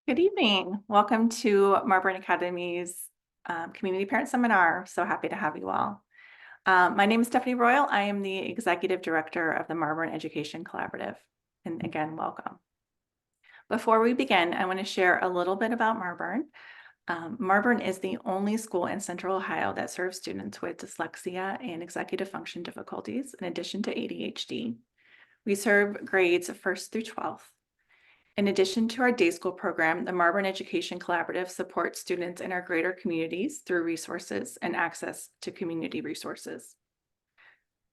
Good evening. Welcome to Marburn Academy's Community Parent Seminar. So happy to have you all. My name is Stephanie Royal. I am the Executive Director of the Marburn Education Collaborative. And again, welcome. Before we begin, I want to share a little bit about Marburn. Marburn is the only school in Central Ohio that serves students with dyslexia and executive function difficulties, in addition to ADHD. We serve grades 1st through 12th. In addition to our day school program, the Marburn Education Collaborative supports students in our greater communities through resources and access to community resources.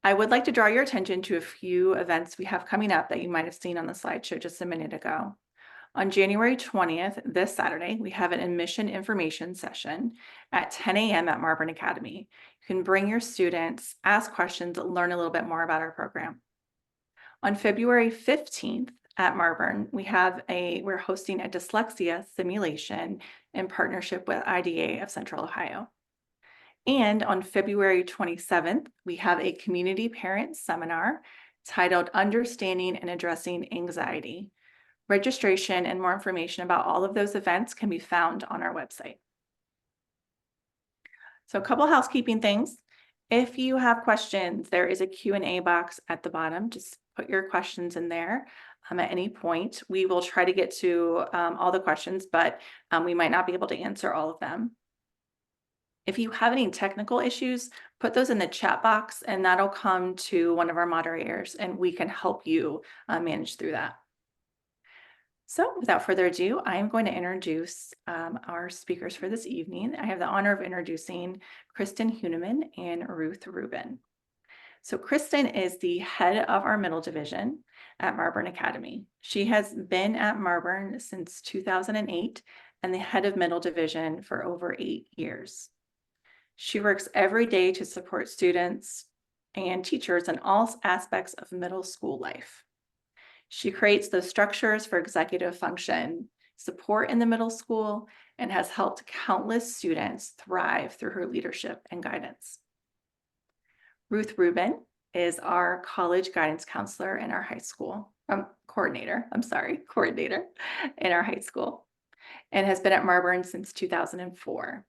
I would like to draw your attention to a few events we have coming up that you might have seen on the slideshow just a minute ago. On January 20th, this Saturday, we have an admission information session at 10 a.m. at Marburn Academy. You can bring your students, ask questions, learn a little bit more about our program. On February 15th, at Marburn, we're hosting a dyslexia simulation in partnership with IDA of Central Ohio. And on February 27th, we have a community parent seminar titled Understanding and Addressing Anxiety. Registration and more information about all of those events can be found on our website. So a couple housekeeping things. If you have questions, there is a Q&A box at the bottom. Just put your questions in there. At any point, we will try to get to all the questions, but we might not be able to answer all of them. If you have any technical issues, put those in the chat box and that'll come to one of our moderators and we can help you manage through that. So without further ado, I am going to introduce our speakers for this evening. I have the honor of introducing Kristen Huneman and Ruth Rubin. So Kristen is the head of our middle division at Marburn Academy. She has been at Marburn since 2008 and the head of middle division for over 8 years. She works every day to support students and teachers in all aspects of middle school life. She creates those structures for executive function support in the middle school and has helped countless students thrive through her leadership and guidance. Ruth Rubin is our college guidance counselor in our high school, coordinator in our high school, and has been at Marburn since 2004.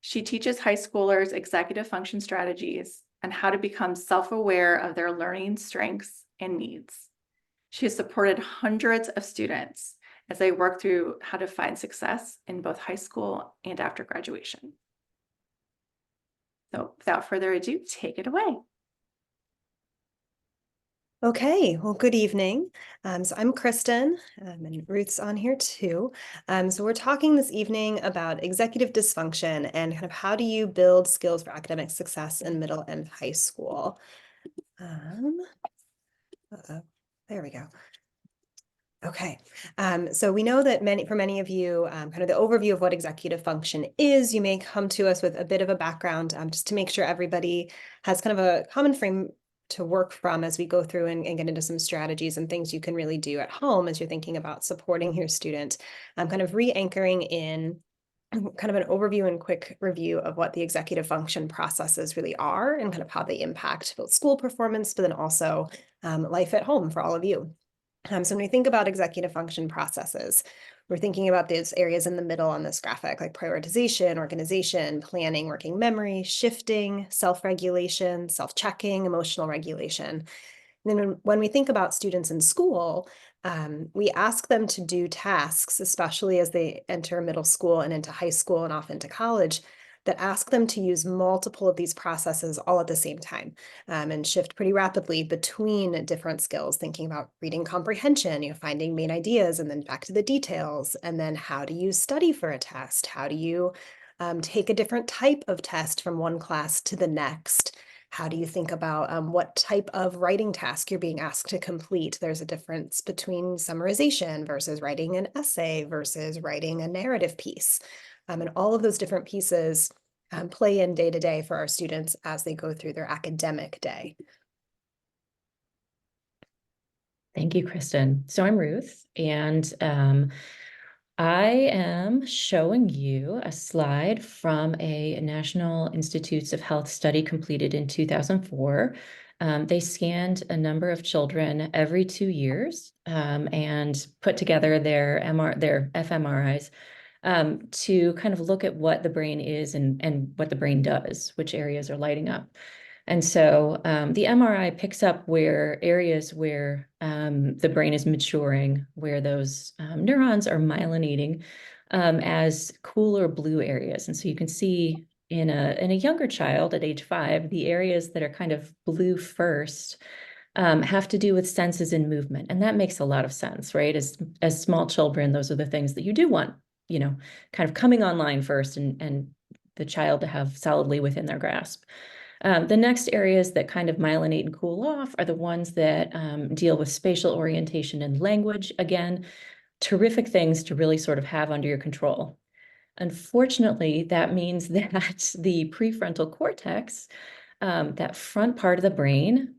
She teaches high schoolers executive function strategies and how to become self-aware of their learning strengths and needs. She has supported hundreds of students as they work through how to find success in both high school and after graduation. So without further ado, take it away. Okay, well, good evening. So I'm Kristen, and Ruth's on here too. So we're talking this evening about executive dysfunction and kind of how do you build skills for academic success in middle and high school. There we go. Okay, so we know that for many of you, kind of the overview of what executive function is, you may come to us with a bit of a background just to make sure everybody has kind of a common frame to work from as we go through and get into some strategies and things you can really do at home as you're thinking about supporting your student. Kind of re-anchoring in kind of an overview and quick review of what the executive function processes really are and kind of how they impact both school performance, but then also life at home for all of you. So when we think about executive function processes, we're thinking about those areas in the middle on this graphic, like prioritization, organization, planning, working memory, shifting, self-regulation, self-checking, emotional regulation. And then when we think about students in school, we ask them to do tasks, especially as they enter middle school and into high school and off into college, that ask them to use multiple of these processes all at the same time and shift pretty rapidly between different skills, thinking about reading comprehension, finding main ideas and then back to the details. And then how do you study for a test? How do you take a different type of test from one class to the next? How do you think about what type of writing task you're being asked to complete? There's a difference between summarization versus writing an essay versus writing a narrative piece. And all of those different pieces play in day to day for our students as they go through their academic day. Thank you, Kristen. So I'm Ruth, and I am showing you a slide from a National Institutes of Health study completed in 2004 They scanned a number of children every 2 years and put together their fMRIs to kind of look at what the brain is and what the brain does, which areas are lighting up. And so the MRI picks up where areas where the brain is maturing, where those neurons are myelinating as cooler blue areas. And so you can see in a younger child at age 5, the areas that are kind of blue first have to do with senses and movement. And that makes a lot of sense, right? As small children, those are the things that you do want, kind of coming online first and the child to have solidly within their grasp. The next areas that kind of myelinate and cool off are the ones that deal with spatial orientation and language. Again, terrific things to really sort of have under your control. Unfortunately, that means that the prefrontal cortex, that front part of the brain,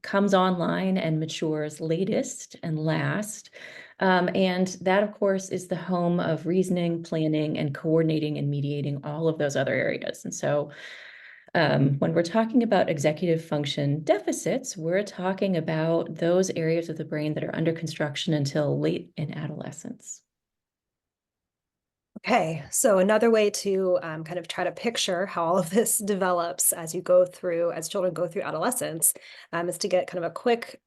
comes online and matures latest and last. And that, of course, is the home of reasoning, planning, and coordinating and mediating all of those other areas. And so when we're talking about executive function deficits, we're talking about those areas of the brain that are under construction until late in adolescence. Okay, so another way to kind of try to picture how all of this develops as children go through adolescence, is to get kind of a quick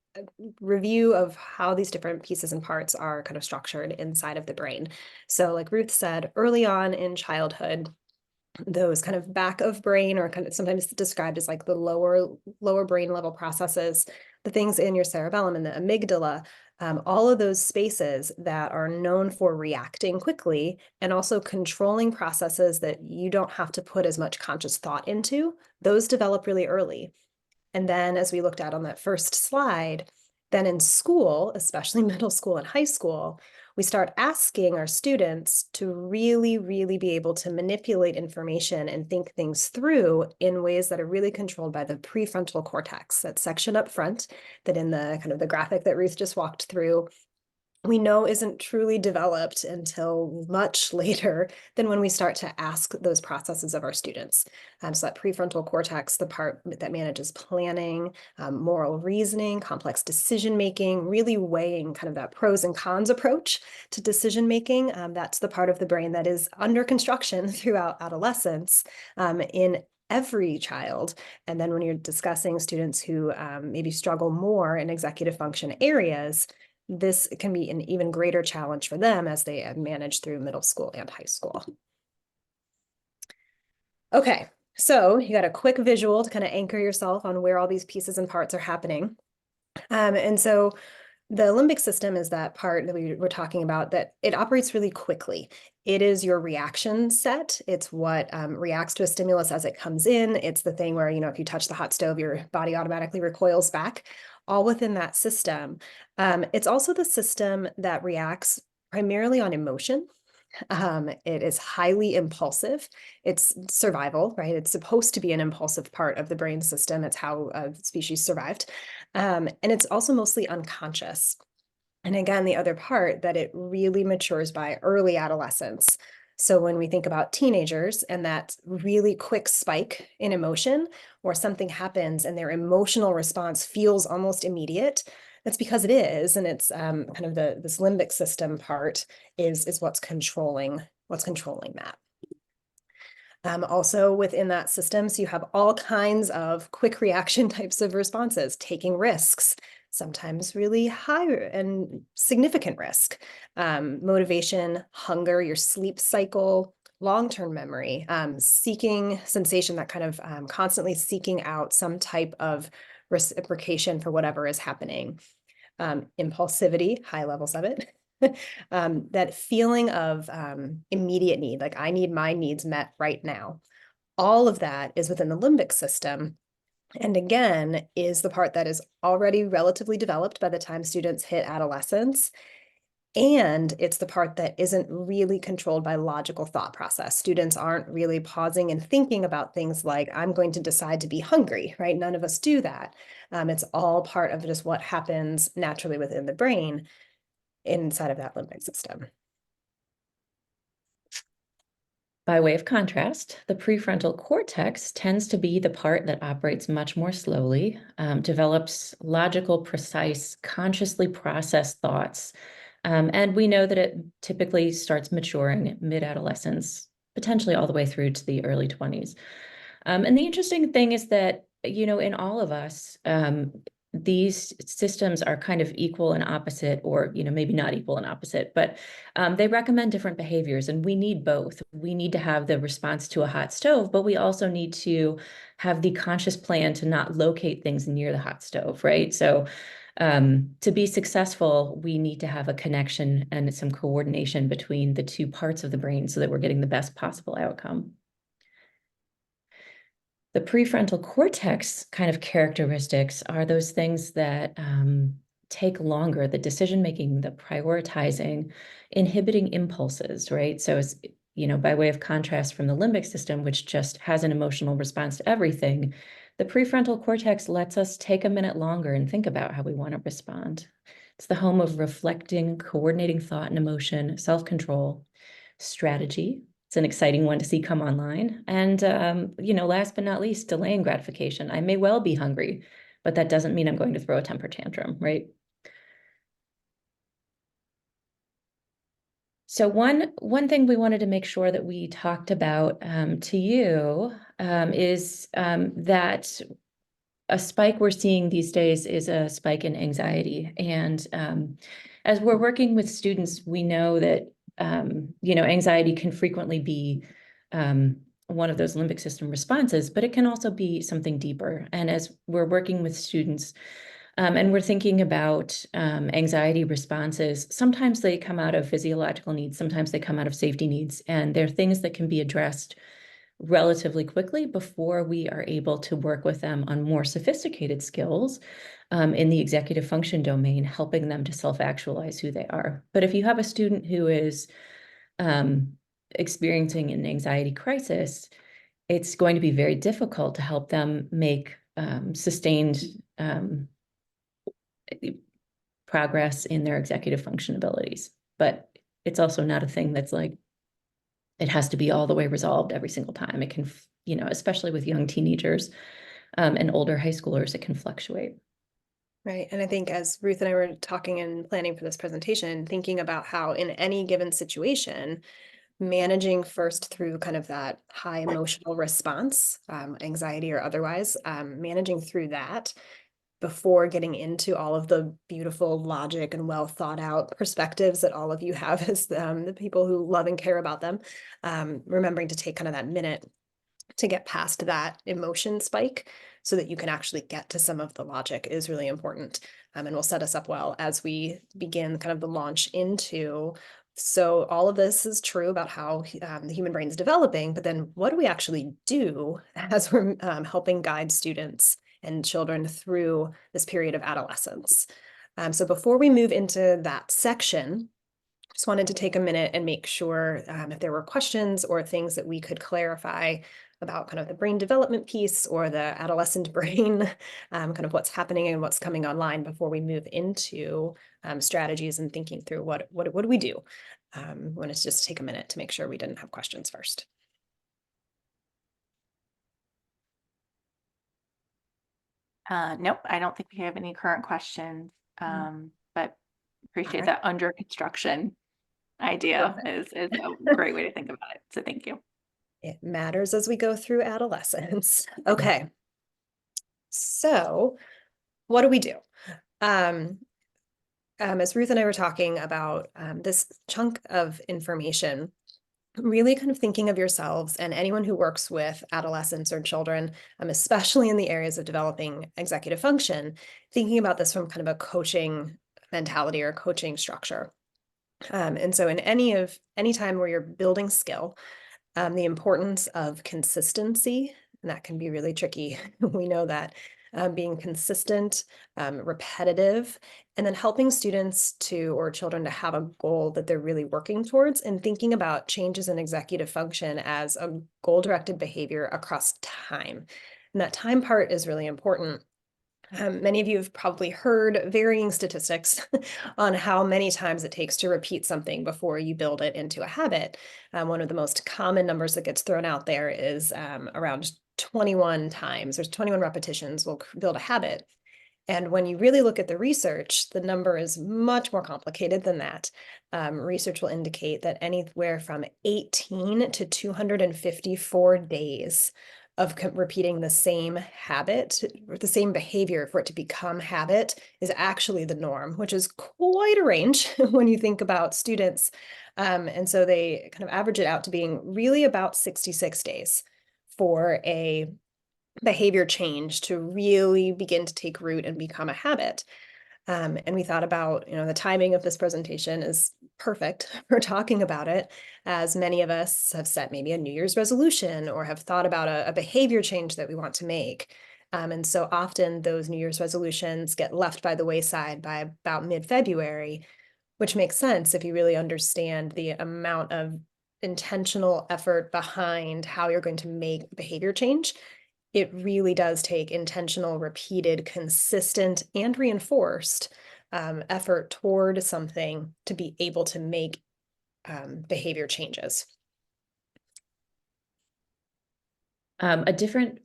review of how these different pieces and parts are kind of structured inside of the brain. So like Ruth said, early on in childhood, those kind of back of brain, or kind of sometimes described as like the lower brain level processes, the things in your cerebellum and the amygdala, all of those spaces that are known for reacting quickly and also controlling processes that you don't have to put as much conscious thought into, those develop really early. And then, as we looked at on that first slide, then in school, especially middle school and high school, we start asking our students to really, really be able to manipulate information and think things through in ways that are really controlled by the prefrontal cortex, that section up front, that in the kind of the graphic that Ruth just walked through, we know isn't truly developed until much later than when we start to ask those processes of our students. So that prefrontal cortex, the part that manages planning, moral reasoning, complex decision-making, really weighing kind of that pros and cons approach to decision-making, that's the part of the brain that is under construction throughout adolescence in every child. And then when you're discussing students who maybe struggle more in executive function areas, this can be an even greater challenge for them as they manage through middle school and high school. Okay, so you got a quick visual to kind of anchor yourself on where all these pieces and parts are happening. And so the limbic system is that part that we were talking about, that it operates really quickly. It is your reaction set. It's what reacts to a stimulus as it comes in. It's the thing where, if you touch the hot stove, your body automatically recoils back, all within that system. It's also the system that reacts primarily on emotion. It is highly impulsive. It's survival, right? It's supposed to be an impulsive part of the brain system. It's how species survived. And it's also mostly unconscious. And again, the other part that it really matures by early adolescence. So when we think about teenagers and that really quick spike in emotion, or something happens and their emotional response feels almost immediate, that's because it is, and it's kind of this limbic system part is what's controlling that. Also within that system, so you have all kinds of quick reaction types of responses, taking risks, sometimes really high and significant risk, motivation, hunger, your sleep cycle, long-term memory, seeking sensation, that kind of constantly seeking out some type of reciprocation for whatever is happening. Impulsivity, high levels of it. That feeling of immediate need, like I need my needs met right now. All of that is within the limbic system. And again, is the part that is already relatively developed by the time students hit adolescence. And it's the part that isn't really controlled by logical thought process. Students aren't really pausing and thinking about things like, I'm going to decide to be hungry, right? None of us do that. It's all part of just what happens naturally within the brain inside of that limbic system. By way of contrast, the prefrontal cortex tends to be the part that operates much more slowly, develops logical, precise, consciously processed thoughts. And we know that it typically starts maturing mid-adolescence, potentially all the way through to the early 20s. And the interesting thing is that, in all of us, these systems are kind of equal and opposite, or, maybe not equal and opposite, but they recommend different behaviors, and we need both. We need to have the response to a hot stove, but we also need to have the conscious plan to not locate things near the hot stove, right? So to be successful, we need to have a connection and some coordination between the two parts of the brain so that we're getting the best possible outcome. The prefrontal cortex kind of characteristics are those things that take longer, the decision-making, the prioritizing, inhibiting impulses, right? So it's, by way of contrast from the limbic system, which just has an emotional response to everything, the prefrontal cortex lets us take a minute longer and think about how we want to respond. It's the home of reflecting, coordinating thought and emotion, self-control, strategy. It's an exciting one to see come online. And, last but not least, delaying gratification. I may well be hungry, but that doesn't mean I'm going to throw a temper tantrum, right? So one thing we wanted to make sure that we talked about to you is that a spike we're seeing these days is a spike in anxiety. And as we're working with students, we know that anxiety can frequently be one of those limbic system responses, but it can also be something deeper. And as we're working with students and we're thinking about anxiety responses, sometimes they come out of physiological needs, sometimes they come out of safety needs, and they're things that can be addressed relatively quickly before we are able to work with them on more sophisticated skills in the executive function domain, helping them to self-actualize who they are. But if you have a student who is experiencing an anxiety crisis, it's going to be very difficult to help them make sustained progress in their executive function abilities. But it's also not a thing that's like, it has to be all the way resolved every single time. It can, especially with young teenagers and older high schoolers, it can fluctuate. Right. And I think as Ruth and I were talking and planning for this presentation, thinking about how in any given situation, managing first through kind of that high emotional response, anxiety or otherwise, managing through that before getting into all of the beautiful logic and well thought out perspectives that all of you have as the people who love and care about them, remembering to take kind of that minute to get past that emotion spike so that you can actually get to some of the logic is really important, and will set us up well as we begin kind of the launch into. So all of this is true about how the human brain is developing, but then what do we actually do as we're helping guide students and children through this period of adolescence? So before we move into that section, just wanted to take a minute and make sure if there were questions or things that we could clarify about kind of the brain development piece or the adolescent brain, kind of what's happening and what's coming online before we move into strategies and thinking through what do we do. I want to just take a minute to make sure we didn't have questions first. Nope, I don't think we have any current questions, but appreciate right. that under construction idea is a great way to think about it. So thank you. It matters as we go through adolescence. Okay. So what do we do? As Ruth and I were talking about this chunk of information, really kind of thinking of yourselves and anyone who works with adolescents or children, especially in the areas of developing executive function, thinking about this from kind of a coaching mentality or coaching structure. And so in any time where you're building skill, the importance of consistency, and that can be really tricky. We know that being consistent, repetitive, and then helping students or children to have a goal that they're really working towards, and thinking about changes in executive function as a goal-directed behavior across time. And that time part is really important. Many of you have probably heard varying statistics on how many times it takes to repeat something before you build it into a habit. One of the most common numbers that gets thrown out there is around 21 times. There's 21 repetitions will build a habit. And when you really look at the research, the number is much more complicated than that. Research will indicate that anywhere from 18 to 254 days of repeating the same habit or the same behavior for it to become habit is actually the norm, which is quite a range when you think about students. And so they kind of average it out to being really about 66 days for a behavior change to really begin to take root and become a habit. And we thought about, the timing of this presentation is perfect for talking about it, as many of us have set maybe a New Year's resolution or have thought about a behavior change that we want to make. And so often those New Year's resolutions get left by the wayside by about mid-February, which makes sense if you really understand the amount of intentional effort behind how you're going to make behavior change. It really does take intentional, repeated, consistent, and reinforced effort toward something to be able to make behavior changes. Another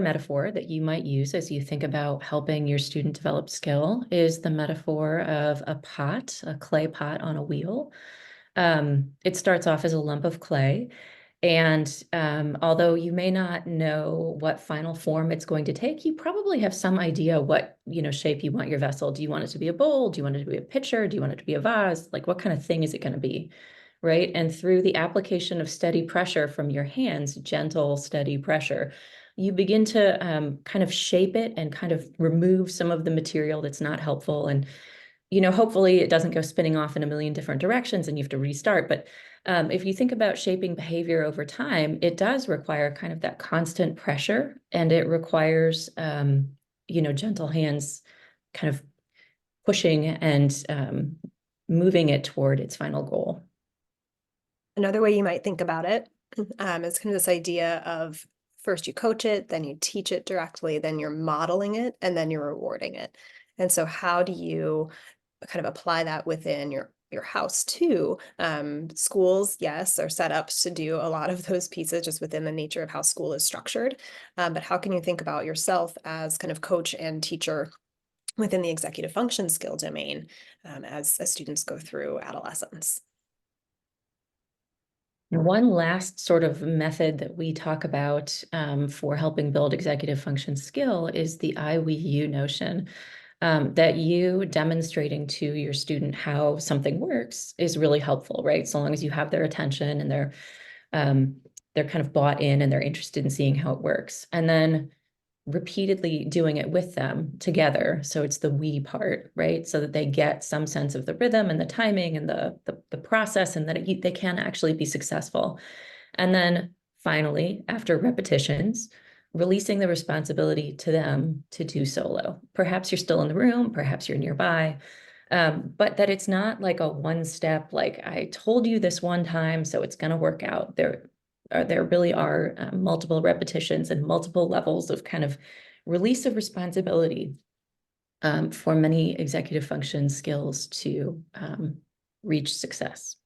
metaphor that you might use as you think about helping your student develop skill is the metaphor of a pot, a clay pot on a wheel. It starts off as a lump of clay. And although you may not know what final form it's going to take, you probably have some idea what, shape you want your vessel. Do you want it to be a bowl? Do you want it to be a pitcher? Do you want it to be a vase? Like, what kind of thing is it going to be? Right. And through the application of steady pressure from your hands, gentle, steady pressure, you begin to kind of shape it and kind of remove some of the material that's not helpful. And, hopefully it doesn't go spinning off in a million different directions and you have to restart. But if you think about shaping behavior over time, it does require kind of that constant pressure, and it requires, gentle hands kind of pushing and moving it toward its final goal. Another way you might think about it is kind of this idea of first you coach it, then you teach it directly, then you're modeling it, and then you're rewarding it. And so how do you kind of apply that within your house too? Schools, yes, are set up to do a lot of those pieces just within the nature of how school is structured. But how can you think about yourself as kind of coach and teacher within the executive function skill domain as students go through adolescence? One last sort of method that we talk about for helping build executive function skill is the I, we, you notion. That you demonstrating to your student how something works is really helpful, right? So long as you have their attention and they're kind of bought in and they're interested in seeing how it works. And then repeatedly doing it with them together. So it's the we part, right? So that they get some sense of the rhythm and the timing and the process, and that they can actually be successful. And then finally, after repetitions, releasing the responsibility to them to do solo. Perhaps you're still in the room, perhaps you're nearby, but that it's not like a one step, like I told you this one time, so it's going to work out. There really are multiple repetitions and multiple levels of kind of release of responsibility for many executive function skills to reach success.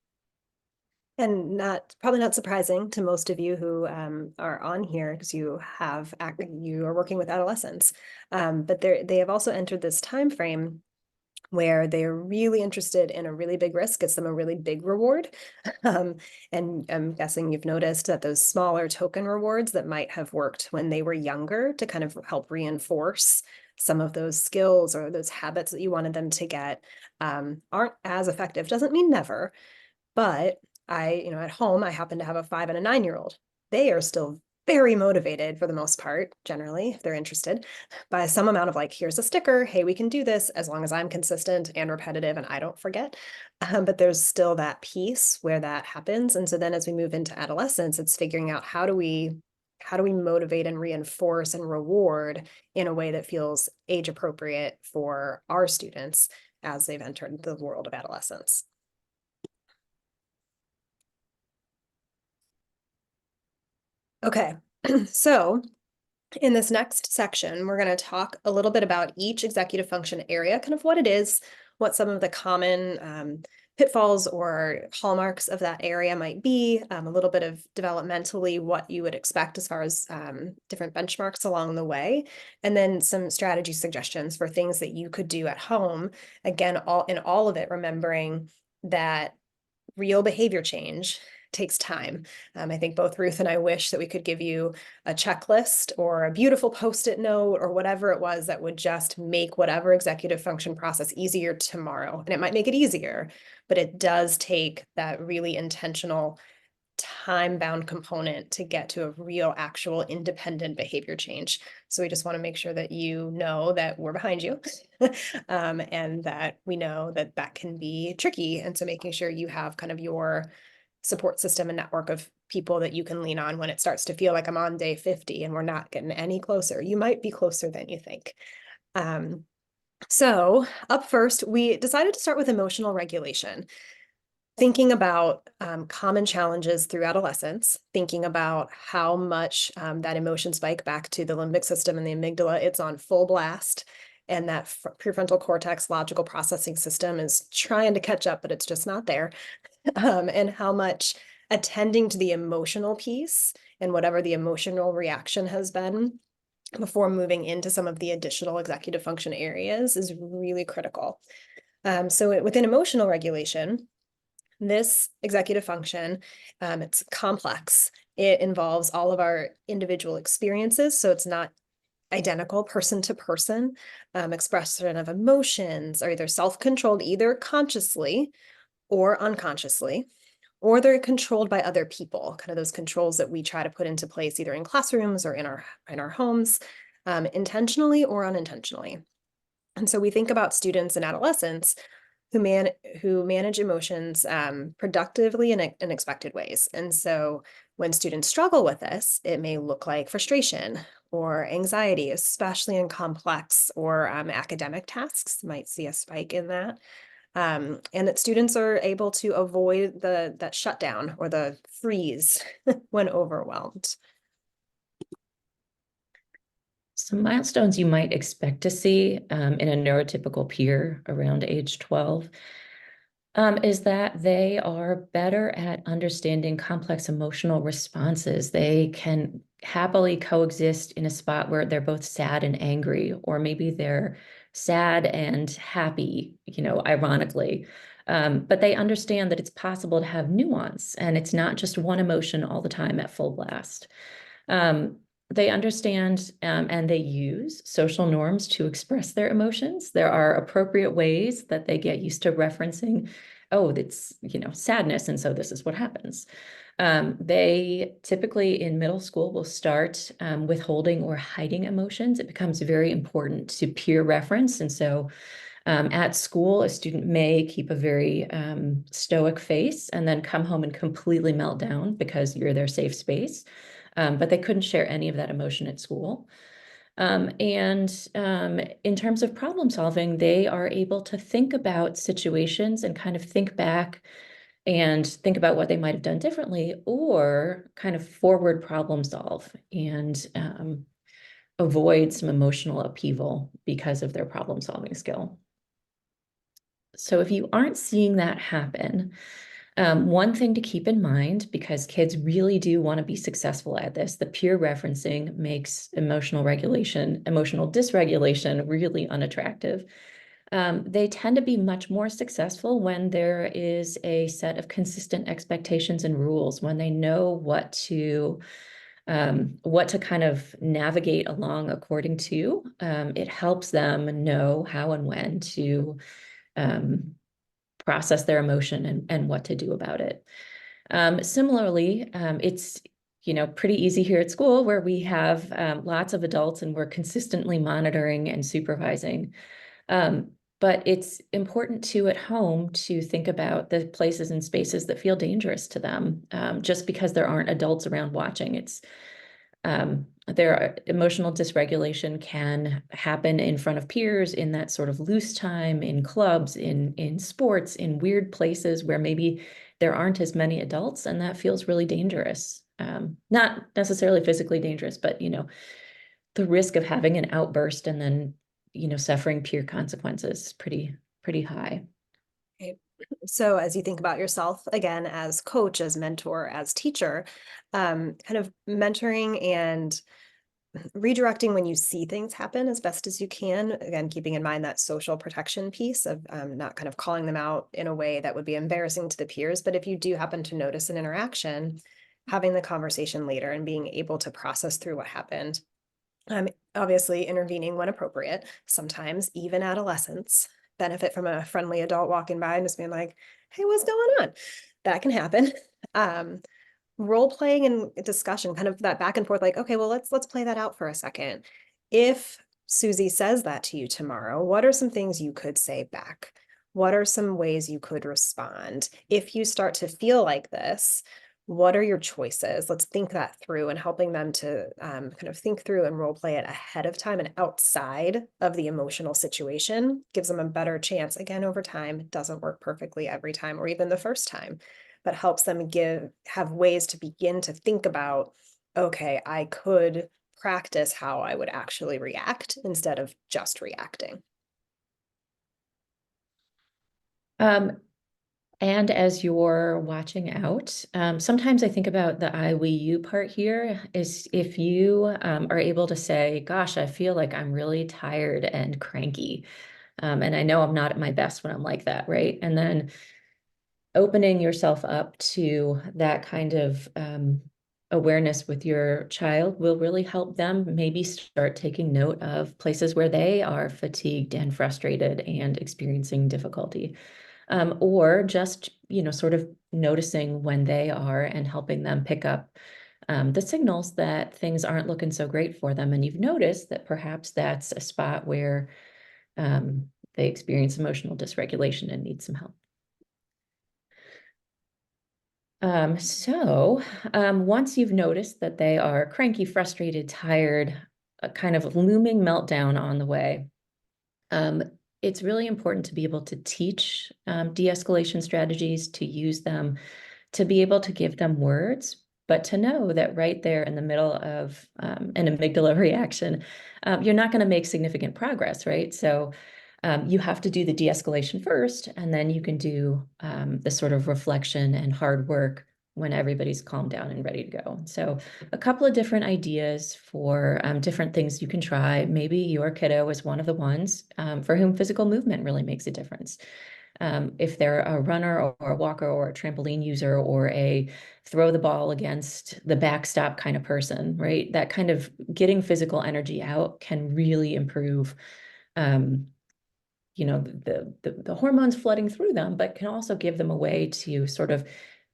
And probably not surprising to most of you who are on here, because you are working with adolescents, but they have also entered this time frame where they're really interested in a really big risk, gets them a really big reward. And I'm guessing you've noticed that those smaller token rewards that might have worked when they were younger to kind of help reinforce some of those skills or those habits that you wanted them to get aren't as effective. Doesn't mean never, but at home, I happen to have a 5 and a 9-year-old. They are still very motivated for the most part, generally, if they're interested, by some amount of like, here's a sticker, hey, we can do this, as long as I'm consistent and repetitive and I don't forget. But there's still that piece where that happens. And so then as we move into adolescence, it's figuring out how do we motivate and reinforce and reward in a way that feels age appropriate for our students as they've entered the world of adolescence. Okay, so In this next section, we're going to talk a little bit about each executive function area, kind of what it is, what some of the common pitfalls or hallmarks of that area might be, a little bit of developmentally what you would expect as far as different benchmarks along the way, and then some strategy suggestions for things that you could do at home. Again, all of it, remembering that real behavior change takes time. I think both Ruth and I wish that we could give you a checklist or a beautiful post-it note or whatever it was that would just make whatever executive function process easier tomorrow. And it might make it easier, but it does take that really intentional time-bound component to get to a real, actual independent behavior change. So we just want to make sure that you know that we're behind you and that we know that that can be tricky. And so making sure you have kind of your support system and network of people that you can lean on when it starts to feel like I'm on day 50 and we're not getting any closer. You might be closer than you think. So up first, we decided to start with emotional regulation. Thinking about common challenges through adolescence, thinking about how much that emotion spike back to the limbic system and the amygdala, it's on full blast. And that prefrontal cortex logical processing system is trying to catch up, but it's just not there. And how much attending to the emotional piece and whatever the emotional reaction has been before moving into some of the additional executive function areas is really critical. So within emotional regulation, this executive function, it's complex. It involves all of our individual experiences, so it's not identical person to person. Expression of emotions are either self-controlled, either consciously or unconsciously, or they're controlled by other people, kind of those controls that we try to put into place either in classrooms or in our homes, intentionally or unintentionally. And so we think about students and adolescents who manage emotions productively in expected ways. And so when students struggle with this, it may look like frustration or anxiety, especially in complex or academic tasks. Might see a spike in that. And that students are able to avoid that shutdown or the freeze when overwhelmed. Some milestones you might expect to see in a neurotypical peer around age 12 is that they are better at understanding complex emotional responses. They can happily coexist in a spot where they're both sad and angry, or maybe they're sad and happy, ironically. But they understand that it's possible to have nuance and it's not just one emotion all the time at full blast. They understand and they use social norms to express their emotions. There are appropriate ways that they get used to referencing, oh, it's, sadness, and so this is what happens. They typically in middle school will start withholding or hiding emotions. It becomes very important to peer reference. And so at school, a student may keep a very stoic face and then come home and completely melt down because you're their safe space. But they couldn't share any of that emotion at school. In terms of problem solving, they are able to think about situations and kind of think back and think about what they might have done differently, or kind of forward problem solve and avoid some emotional upheaval because of their problem solving skill. So if you aren't seeing that happen, one thing to keep in mind, because kids really do want to be successful at this, the peer referencing makes emotional dysregulation really unattractive. They tend to be much more successful when there is a set of consistent expectations and rules, when they know what to kind of navigate along according to. It helps them know how and when to process their emotion and what to do about it. Similarly, it's pretty easy here at school where we have lots of adults and we're consistently monitoring and supervising. But it's important too at home to think about the places and spaces that feel dangerous to them. Just because there aren't adults around watching, their emotional dysregulation can happen in front of peers in that sort of loose time, in clubs, in sports, in weird places where maybe there aren't as many adults, and that feels really dangerous. Not necessarily physically dangerous, but the risk of having an outburst and then, suffering peer consequences is pretty high. So as you think about yourself again, as coach, as mentor, as teacher, kind of mentoring and redirecting when you see things happen as best as you can, again, keeping in mind that social protection piece of not kind of calling them out in a way that would be embarrassing to the peers. But if you do happen to notice an interaction, having the conversation later and being able to process through what happened. Obviously intervening when appropriate. Sometimes even adolescents benefit from a friendly adult walking by and just being like, hey, what's going on? That can happen. Role playing and discussion, kind of that back and forth, like, okay, well, let's play that out for a second. If Susie says that to you tomorrow, what are some things you could say back? What are some ways you could respond? If you start to feel like this, what are your choices? Let's think that through, and helping them to kind of think through and role play it ahead of time and outside of the emotional situation gives them a better chance. Again, over time, it doesn't work perfectly every time or even the first time, but helps them have ways to begin to think about, okay, I could practice how I would actually react instead of just reacting. And as you're watching out, sometimes I think about the I, we, you part here is if you are able to say, gosh, I feel like I'm really tired and cranky. And I know I'm not at my best when I'm like that, right? And then opening yourself up to that kind of awareness with your child will really help them maybe start taking note of places where they are fatigued and frustrated and experiencing difficulty. Or just, sort of noticing when they are and helping them pick up the signals that things aren't looking so great for them. And you've noticed that perhaps that's a spot where they experience emotional dysregulation and need some help. Once you've noticed that they are cranky, frustrated, tired, a kind of looming meltdown on the way, it's really important to be able to teach de-escalation strategies, to use them, to be able to give them words, but to know that right there in the middle of an amygdala reaction, you're not going to make significant progress, right? So you have to do the de-escalation first, and then you can do the sort of reflection and hard work when everybody's calmed down and ready to go. So a couple of different ideas for different things you can try. Maybe your kiddo is one of the ones for whom physical movement really makes a difference. If they're a runner or a walker or a trampoline user or a throw the ball against the backstop kind of person, right? That kind of getting physical energy out can really improve the hormones flooding through them, but can also give them a way to sort of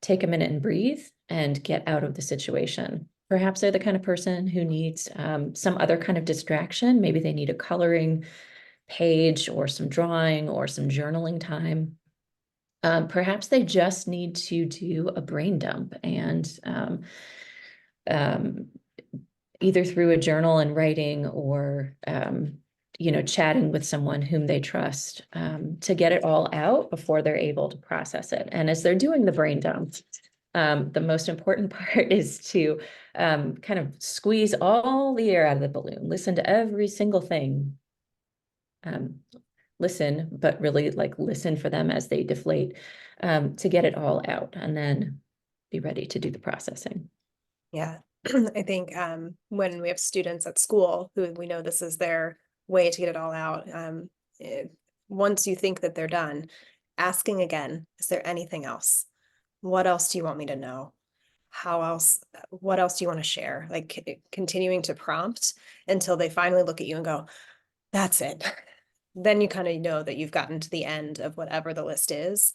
take a minute and breathe and get out of the situation. Perhaps they're the kind of person who needs some other kind of distraction. Maybe they need a coloring page or some drawing or some journaling time. Perhaps they just need to do a brain dump and either through a journal and writing or chatting with someone whom they trust to get it all out before they're able to process it. And as they're doing the brain dump, the most important part is to kind of squeeze all the air out of the balloon, listen to every single thing. Listen, but really listen for them as they deflate to get it all out and then be ready to do the processing. Yeah, I think when we have students at school who we know this is their way to get it all out, once you think that they're done, asking again, is there anything else? What else do you want me to know? What else do you want to share? Like continuing to prompt until they finally look at you and go, that's it. Then you kind of know that you've gotten to the end of whatever the list is.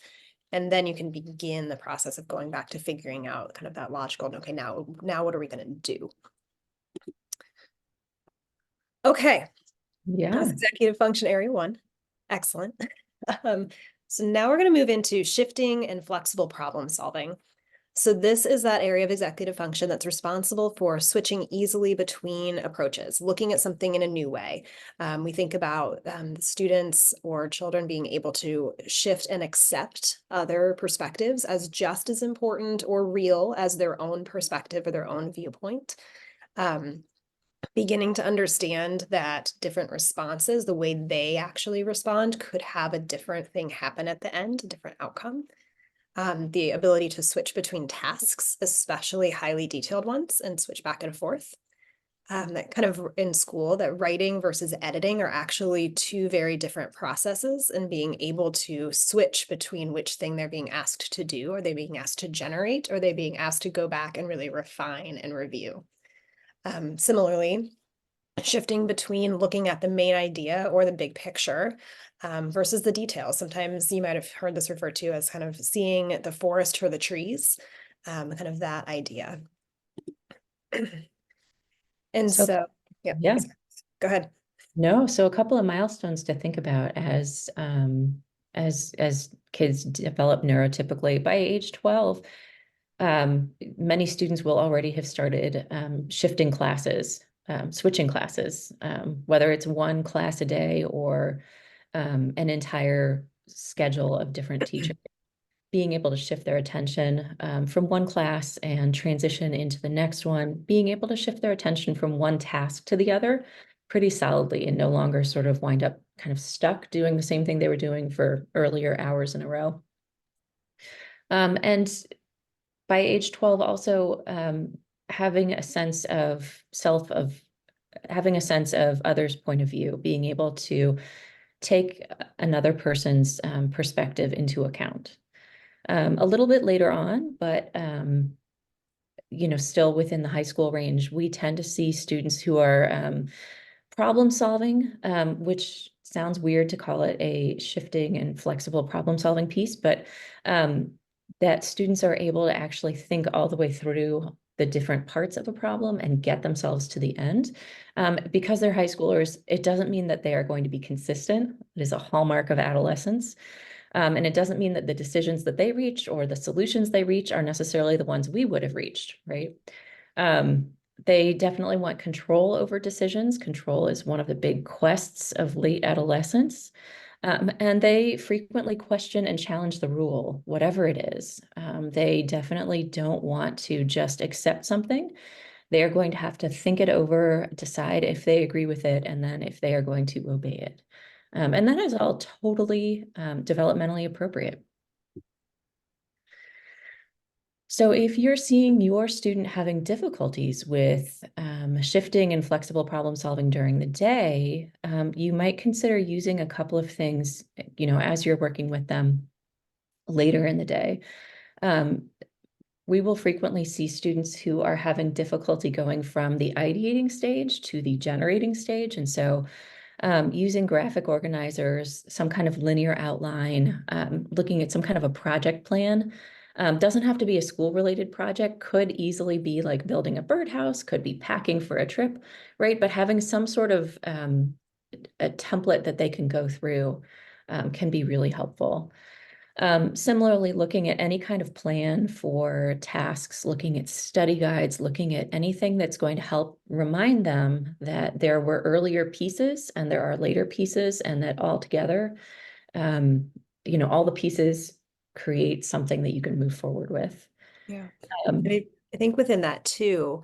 And then you can begin the process of going back to figuring out kind of that logical, okay, now what are we going to do? Okay. Yeah. That's executive function area 1. Excellent. So now we're going to move into shifting and flexible problem solving. So this is that area of executive function that's responsible for switching easily between approaches, looking at something in a new way. We think about students or children being able to shift and accept other perspectives as just as important or real as their own perspective or their own viewpoint. beginning to understand that different responses, the way they actually respond, could have a different thing happen at the end, a different outcome. The ability to switch between tasks, especially highly detailed ones, and switch back and forth. That kind of in school, that writing versus editing are actually two very different processes, and being able to switch between which thing they're being asked to do. Are they being asked to generate? Or are they being asked to go back and really refine and review? Similarly, shifting between looking at the main idea or the big picture versus the details. Sometimes you might have heard this referred to as kind of seeing the forest for the trees, kind of that idea. And So, so, yeah, yeah. go ahead. No, so a couple of milestones to think about as kids develop neurotypically. By age 12, many students will already have started shifting classes, switching classes, whether it's one class a day or an entire schedule of different teachers. Being able to shift their attention from one class and transition into the next one, being able to shift their attention from one task to the other pretty solidly and no longer sort of wind up kind of stuck doing the same thing they were doing for earlier hours in a row. And by age 12, also having a sense of having a sense of others' point of view, being able to take another person's perspective into account. A little bit later on, but still within the high school range, we tend to see students who are problem solving, which sounds weird to call it a shifting and flexible problem solving piece, but that students are able to actually think all the way through the different parts of a problem and get themselves to the end. Because they're high schoolers, it doesn't mean that they are going to be consistent. It is a hallmark of adolescence. And it doesn't mean that the decisions that they reach or the solutions they reach are necessarily the ones we would have reached, right? They definitely want control over decisions. Control is one of the big quests of late adolescence. And they frequently question and challenge the rule, whatever it is. They definitely don't want to just accept something. They are going to have to think it over, decide if they agree with it, and then if they are going to obey it. And that is all totally developmentally appropriate. So if you're seeing your student having difficulties with shifting and flexible problem solving during the day, you might consider using a couple of things, as you're working with them later in the day. We will frequently see students who are having difficulty going from the ideating stage to the generating stage. And so using graphic organizers, some kind of linear outline, looking at some kind of a project plan. Doesn't have to be a school-related project, could easily be like building a birdhouse, could be packing for a trip, right? But having some sort of a template that they can go through can be really helpful. Similarly, looking at any kind of plan for tasks, looking at study guides, looking at anything that's going to help remind them that there were earlier pieces and there are later pieces, and that all together, all the pieces create something that you can move forward with. Yeah. Um, I think within that too,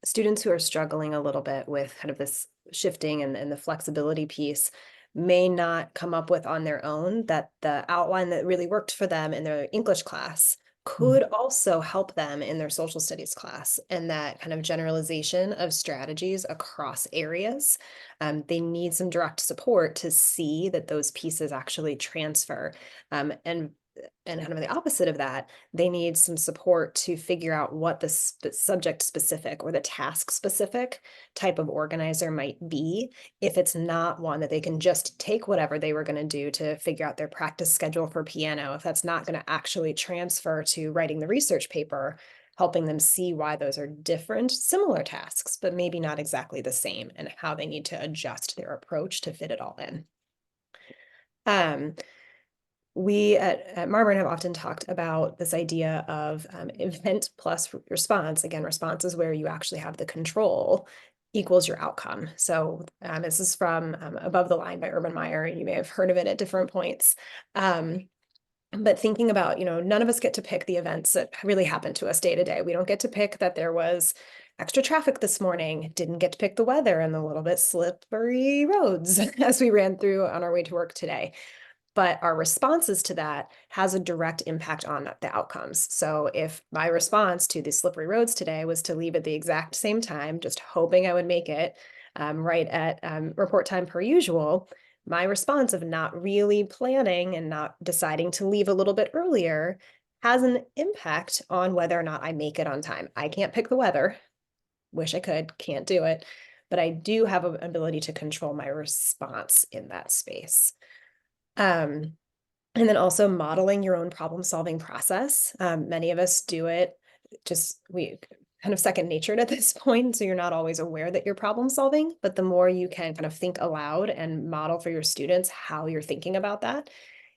students who are struggling a little bit with kind of this shifting and the flexibility piece may not come up with on their own that the outline that really worked for them in their English class could also help them in their social studies class, and that kind of generalization of strategies across areas. They need some direct support to see that those pieces actually transfer. And kind of the opposite of that, they need some support to figure out what the subject specific or the task specific type of organizer might be, if it's not one that they can just take whatever they were going to do to figure out their practice schedule for piano, if that's not going to actually transfer to writing the research paper, helping them see why those are different, similar tasks, but maybe not exactly the same, and how they need to adjust their approach to fit it all in. We at Marburn have often talked about this idea of event plus response. Again, response is where you actually have the control equals your outcome. So this is from Above the Line by Urban Meyer. You may have heard of it at different points. But thinking about, none of us get to pick the events that really happen to us day to day. We don't get to pick that there was extra traffic this morning, didn't get to pick the weather and the little bit slippery roads as we ran through on our way to work today. But our responses to that has a direct impact on the outcomes. So if my response to the slippery roads today was to leave at the exact same time, just hoping I would make it right at report time per usual, my response of not really planning and not deciding to leave a little bit earlier has an impact on whether or not I make it on time. I can't pick the weather. Wish I could, can't do it. But I do have an ability to control my response in that space. And then also modeling your own problem solving process. Many of us do it we kind of second natured at this point. So you're not always aware that you're problem solving, but the more you can kind of think aloud and model for your students how you're thinking about that.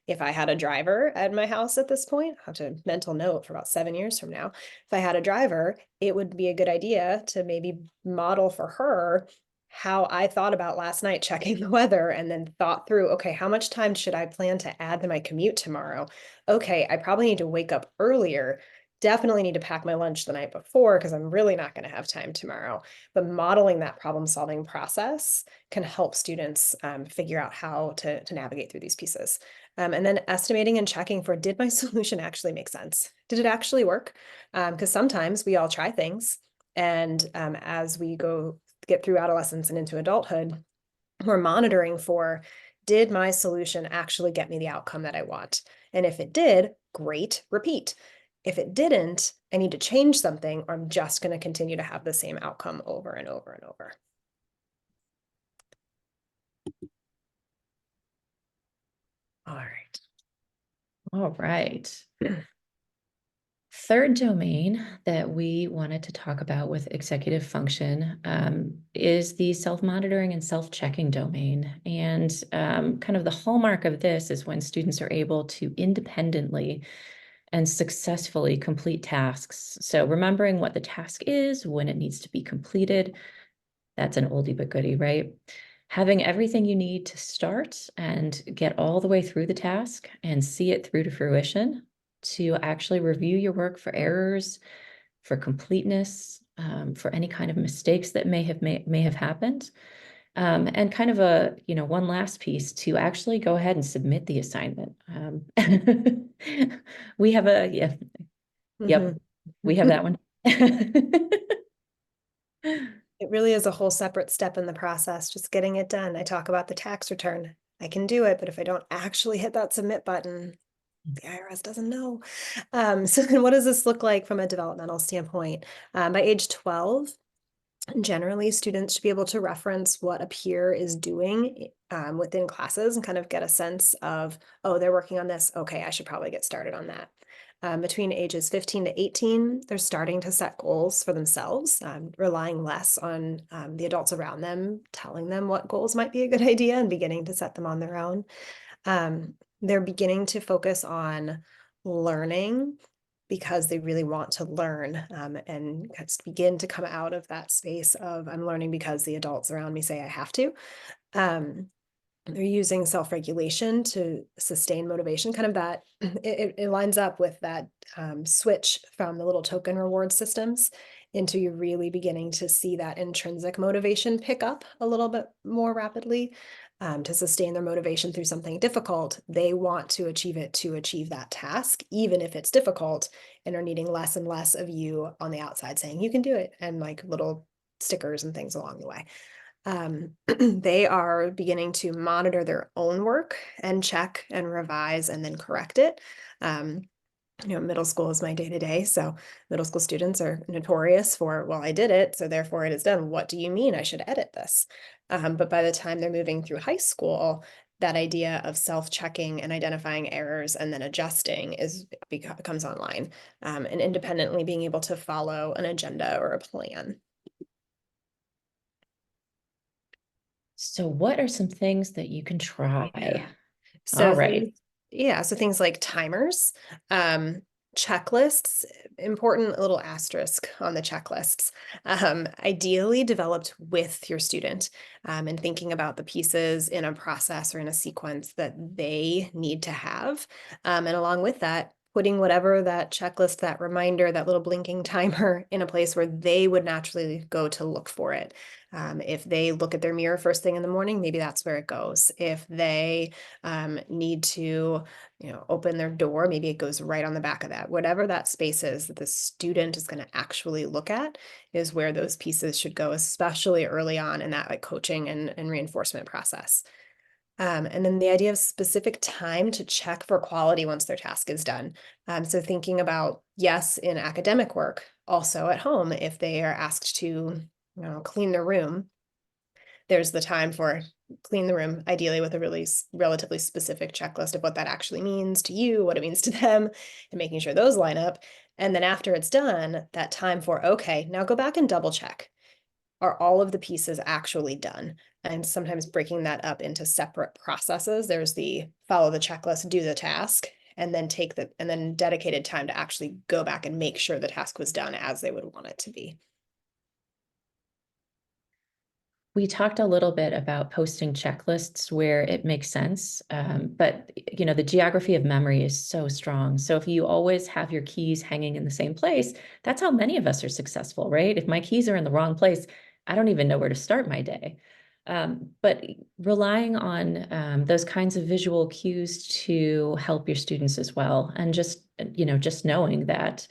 If I had a driver at my house at this point, I have to mental note for about 7 years from now. If I had a driver, it would be a good idea to maybe model for her how I thought about last night checking the weather and then thought through, okay, how much time should I plan to add to my commute tomorrow? Okay, I probably need to wake up earlier. Definitely need to pack my lunch the night before because I'm really not going to have time tomorrow. But modeling that problem solving process can help students figure out how to navigate through these pieces. And then estimating and checking for, did my solution actually make sense? Did it actually work? Because sometimes we all try things. And as we get through adolescence and into adulthood, we're monitoring for, did my solution actually get me the outcome that I want? And if it did, great, repeat. If it didn't, I need to change something, or I'm just going to continue to have the same outcome over and over and over. All right. All right. Third domain that we wanted to talk about with executive function is the self-monitoring and self-checking domain. And kind of the hallmark of this is when students are able to independently and successfully complete tasks. So remembering what the task is, when it needs to be completed, that's an oldie but goodie, right? Having everything you need to start and get all the way through the task and see it through to fruition, to actually review your work for errors, for completeness, for any kind of mistakes that may have happened. And kind of one last piece to actually go ahead and submit the assignment. We have yep, we have that one. It really is a whole separate step in the process, just getting it done. I talk about the tax return. I can do it, but if I don't actually hit that submit button, the IRS doesn't know. So then what does this look like from a developmental standpoint? By age 12, generally students should be able to reference what a peer is doing within classes and kind of get a sense of, oh, they're working on this. Okay, I should probably get started on that. Between ages 15 to 18, they're starting to set goals for themselves, relying less on the adults around them, telling them what goals might be a good idea and beginning to set them on their own. They're beginning to focus on learning because they really want to learn and begin to come out of that space of, I'm learning because the adults around me say I have to. They're using self-regulation to sustain motivation, kind of that it lines up with that switch from the little token reward systems into you really beginning to see that intrinsic motivation pick up a little bit more rapidly. To sustain their motivation through something difficult, they want to achieve it to achieve that task, even if it's difficult, and are needing less and less of you on the outside saying you can do it, and like little stickers and things along the way. They are beginning to monitor their own work and check and revise and then correct it. Middle school is my day-to-day. So middle school students are notorious for, well, I did it, so therefore it is done. What do you mean I should edit this? But by the time they're moving through high school, that idea of self-checking and identifying errors and then adjusting becomes online, and independently being able to follow an agenda or a plan. So what are some things that you can try? So All right. so things like timers, checklists, important little asterisk on the checklists, ideally developed with your student, and thinking about the pieces in a process or in a sequence that they need to have. And along with that, putting whatever that checklist, that reminder, that little blinking timer in a place where they would naturally go to look for it. If they look at their mirror first thing in the morning, maybe that's where it goes. If they need to, open their door, maybe it goes right on the back of that. Whatever that space is that the student is going to actually look at is where those pieces should go, especially early on in that like coaching and reinforcement process. And then the idea of specific time to check for quality once their task is done. So thinking about, yes, in academic work, also at home, if they are asked to, clean their room, there's the time for clean the room, ideally with a really relatively specific checklist of what that actually means to you, what it means to them, and making sure those line up. And then after it's done, that time for, okay, now go back and double check. Are all of the pieces actually done? And sometimes breaking that up into separate processes. There's the follow the checklist, do the task, and then and then dedicated time to actually go back and make sure the task was done as they would want it to be. We talked a little bit about posting checklists where it makes sense, but the geography of memory is so strong. So if you always have your keys hanging in the same place, that's how many of us are successful, right? If my keys are in the wrong place, I don't even know where to start my day. But relying on those kinds of visual cues to help your students as well, and just knowing that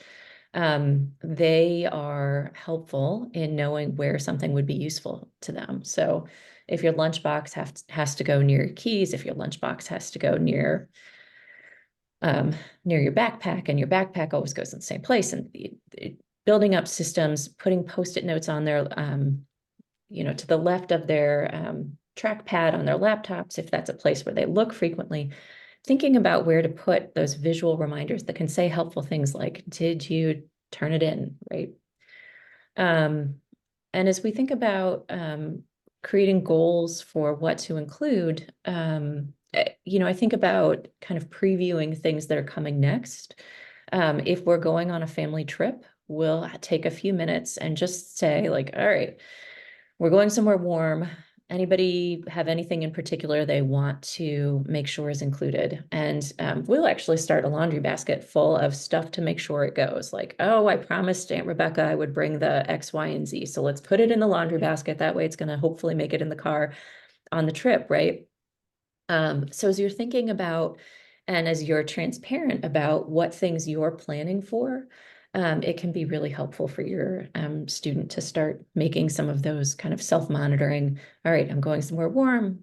they are helpful in knowing where something would be useful to them. So if your lunchbox has to go near your keys, if your lunchbox has to go near your backpack, and your backpack always goes in the same place, and building up systems, putting Post-it notes on their, to the left of their trackpad on their laptops, if that's a place where they look frequently, thinking about where to put those visual reminders that can say helpful things like, did you turn it in, right? And as we think about creating goals for what to include, I think about kind of previewing things that are coming next. If we're going on a family trip, we'll take a few minutes and just say like, all right, we're going somewhere warm. Anybody have anything in particular they want to make sure is included? And we'll actually start a laundry basket full of stuff to make sure it goes. Like, oh, I promised Aunt Rebecca I would bring the X, Y, and Z. So let's put it in the laundry basket. That way it's going to hopefully make it in the car on the trip, right? So as you're thinking about, and as you're transparent about what things you're planning for, it can be really helpful for your student to start making some of those kind of self-monitoring. All right, I'm going somewhere warm.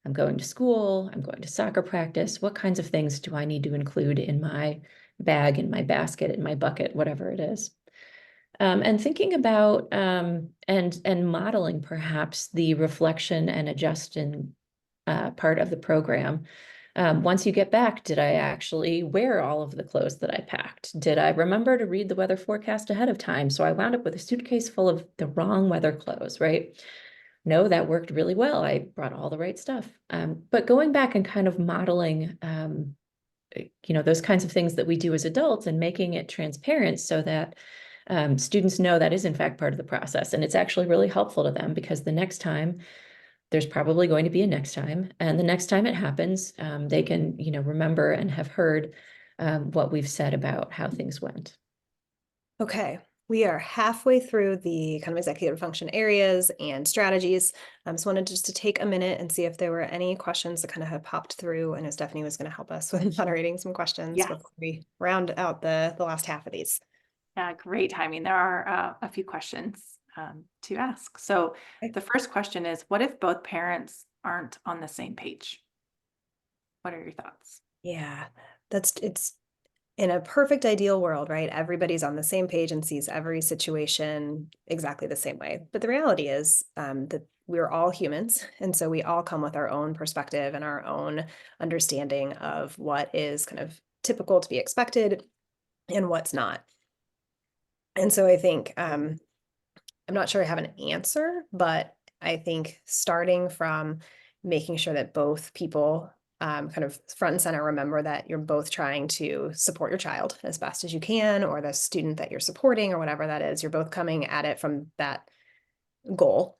I'm going to school. I'm going to soccer practice. What kinds of things do I need to include in my bag, in my basket, in my bucket, whatever it is? And thinking about and modeling perhaps the reflection and adjusting part of the program. Once you get back, did I actually wear all of the clothes that I packed? Did I remember to read the weather forecast ahead of time? So I wound up with a suitcase full of the wrong weather clothes, right? No, that worked really well. I brought all the right stuff. But going back and kind of modeling, those kinds of things that we do as adults and making it transparent so that students know that is in fact part of the process. And it's actually really helpful to them because the next time, there's probably going to be a next time. And the next time it happens, they can, remember and have heard what we've said about how things went. Okay, we are halfway through the kind of executive function areas and strategies. So wanted just to take a minute and see if there were any questions that kind of have popped through. I know Stephanie was going to help us with moderating some questions Yeah. before we round out the last half of these. Great timing. There are a few questions to ask. So Okay. the first question is, what if both parents aren't on the same page? What are your thoughts? Yeah, it's in a perfect ideal world, right? Everybody's on the same page and sees every situation exactly the same way. But the reality is that we're all humans. And so we all come with our own perspective and our own understanding of what is kind of typical to be expected and what's not. And so I think, I'm not sure I have an answer, but I think starting from making sure that both people kind of front and center remember that you're both trying to support your child as best as you can, or the student that you're supporting, or whatever that is, you're both coming at it from that goal.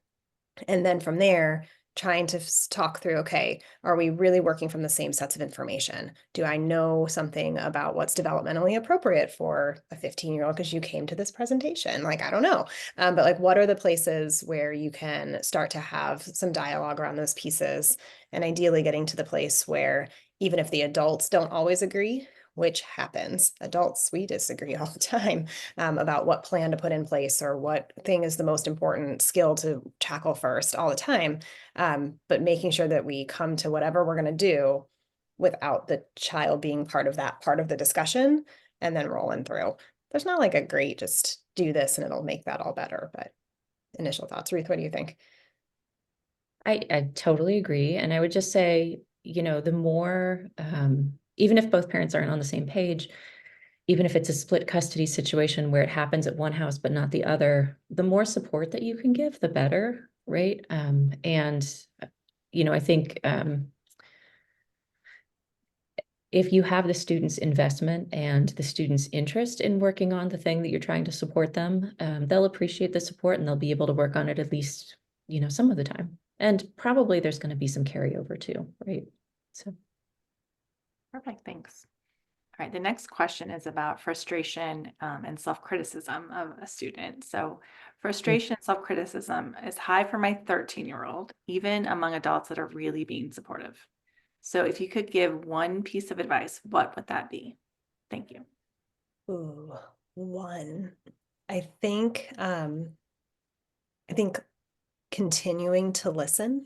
And then from there, trying to talk through, okay, are we really working from the same sets of information? Do I know something about what's developmentally appropriate for a 15-year-old because you came to this presentation? Like, I don't know. But like, what are the places where you can start to have some dialogue around those pieces, and ideally getting to the place where even if the adults don't always agree, which happens, adults, we disagree all the time, about what plan to put in place or what thing is the most important skill to tackle first all the time. But making sure that we come to whatever we're going to do without the child being part of that part of the discussion and then rolling through. There's not like a great, just do this and it'll make that all better. But initial thoughts, Ruth, what do you think? I totally agree. And I would just say, the more, even if both parents aren't on the same page, even if it's a split custody situation where it happens at one house but not the other, the more support that you can give, the better, right? And I think if you have the student's investment and the student's interest in working on the thing that you're trying to support them, they'll appreciate the support and they'll be able to work on it at least, some of the time. And probably there's going to be some carryover too, right? So. Perfect, thanks. All right, the next question is about frustration and self-criticism of a student. So frustration, self-criticism is high for my 13-year-old, even among adults that are really being supportive. So if you could give one piece of advice, what would that be? Thank you. Ooh, one. I think continuing to listen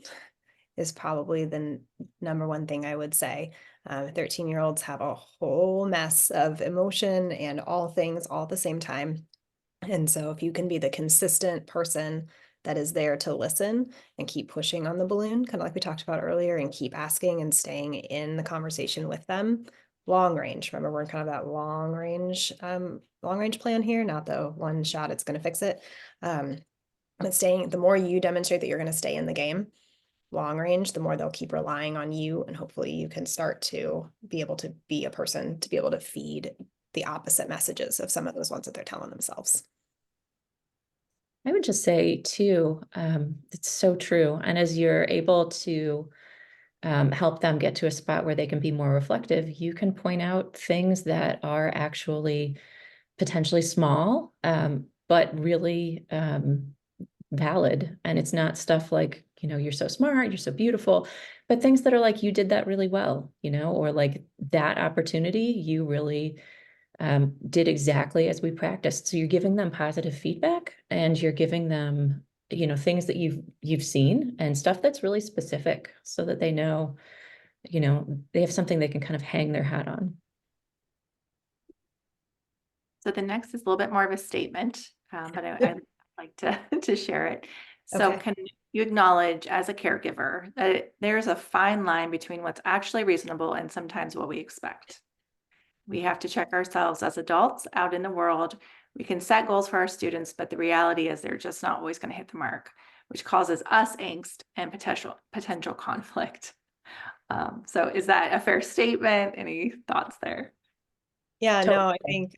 is probably the number one thing I would say. 13-year-olds have a whole mess of emotion and all things all at the same time. And so if you can be the consistent person that is there to listen and keep pushing on the balloon, kind of like we talked about earlier, and keep asking and staying in the conversation with them, long range. Remember, we're in kind of that long range plan here, not the one shot it's going to fix it. But the more you demonstrate that you're going to stay in the game, long range, the more they'll keep relying on you, and hopefully you can start to be able to be a person to be able to feed the opposite messages of some of those ones that they're telling themselves. I would just say too, it's so true. And as you're able to help them get to a spot where they can be more reflective, you can point out things that are actually potentially small, but really valid. And it's not stuff like, you're so smart, you're so beautiful, but things that are like, you did that really well, or like that opportunity, you really did exactly as we practiced. So you're giving them positive feedback and you're giving them, things that you've seen and stuff that's really specific so that they know, they have something they can kind of hang their hat on. So the next is a little bit more of a statement, but I'd like to share it. So Okay. can you acknowledge as a caregiver that there's a fine line between what's actually reasonable and sometimes what we expect? We have to check ourselves as adults out in the world. We can set goals for our students, but the reality is they're just not always going to hit the mark, which causes us angst and potential conflict. So is that a fair statement? Any thoughts there? Yeah, Totally. no, I think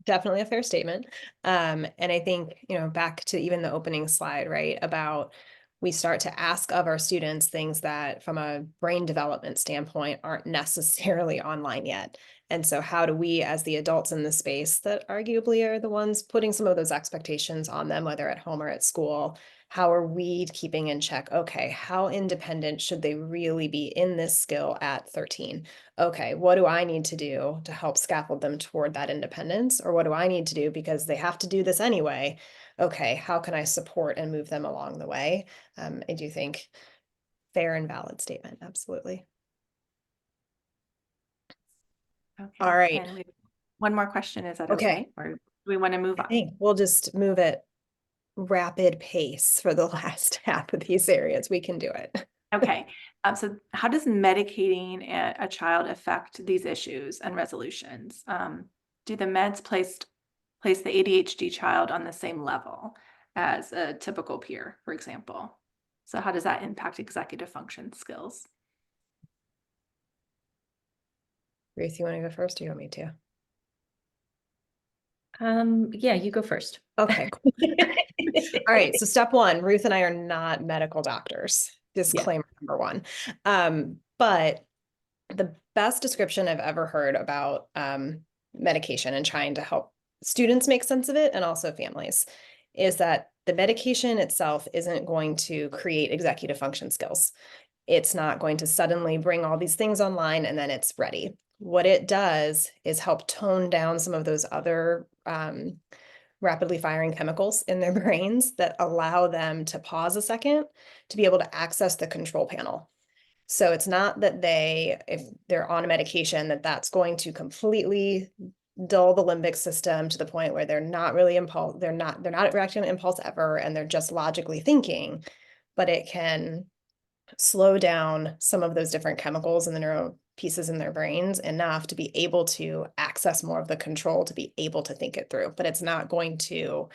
definitely a fair statement. And I think, back to even the opening slide, right, about we start to ask of our students things that from a brain development standpoint aren't necessarily online yet. And so how do we, as the adults in the space that arguably are the ones putting some of those expectations on them, whether at home or at school, how are we keeping in check? Okay, how independent should they really be in this skill at 13? Okay, what do I need to do to help scaffold them toward that independence? Or what do I need to do because they have to do this anyway? Okay, how can I support and move them along the way? I do think fair and valid statement, absolutely. Okay. All right. And one more question, is that Okay. okay? Or do we want to move I on? think we'll just move at rapid pace for the last half of these areas. We can do it. Okay. So how does medicating a child affect these issues and resolutions? Do the meds place the ADHD child on the same level as a typical peer, for example? So how does that impact executive function skills? Ruth, you want to go first or you want me to? Yeah, you go first. Okay, cool. All right, so step one, Ruth and I are not medical doctors. Disclaimer number one. But the best description I've ever heard about medication and trying to help students make sense of it and also families is that the medication itself isn't going to create executive function skills. It's not going to suddenly bring all these things online and then it's ready. What it does is help tone down some of those other rapidly firing chemicals in their brains that allow them to pause a second to be able to access the control panel. So it's not that if they're on a medication, that's going to completely dull the limbic system to the point where they're not really they're not reacting to impulse ever, and they're just logically thinking, but it can slow down some of those different chemicals and the neuro pieces in their brains enough to be able to access more of the control to be able to think it through. But it's not going to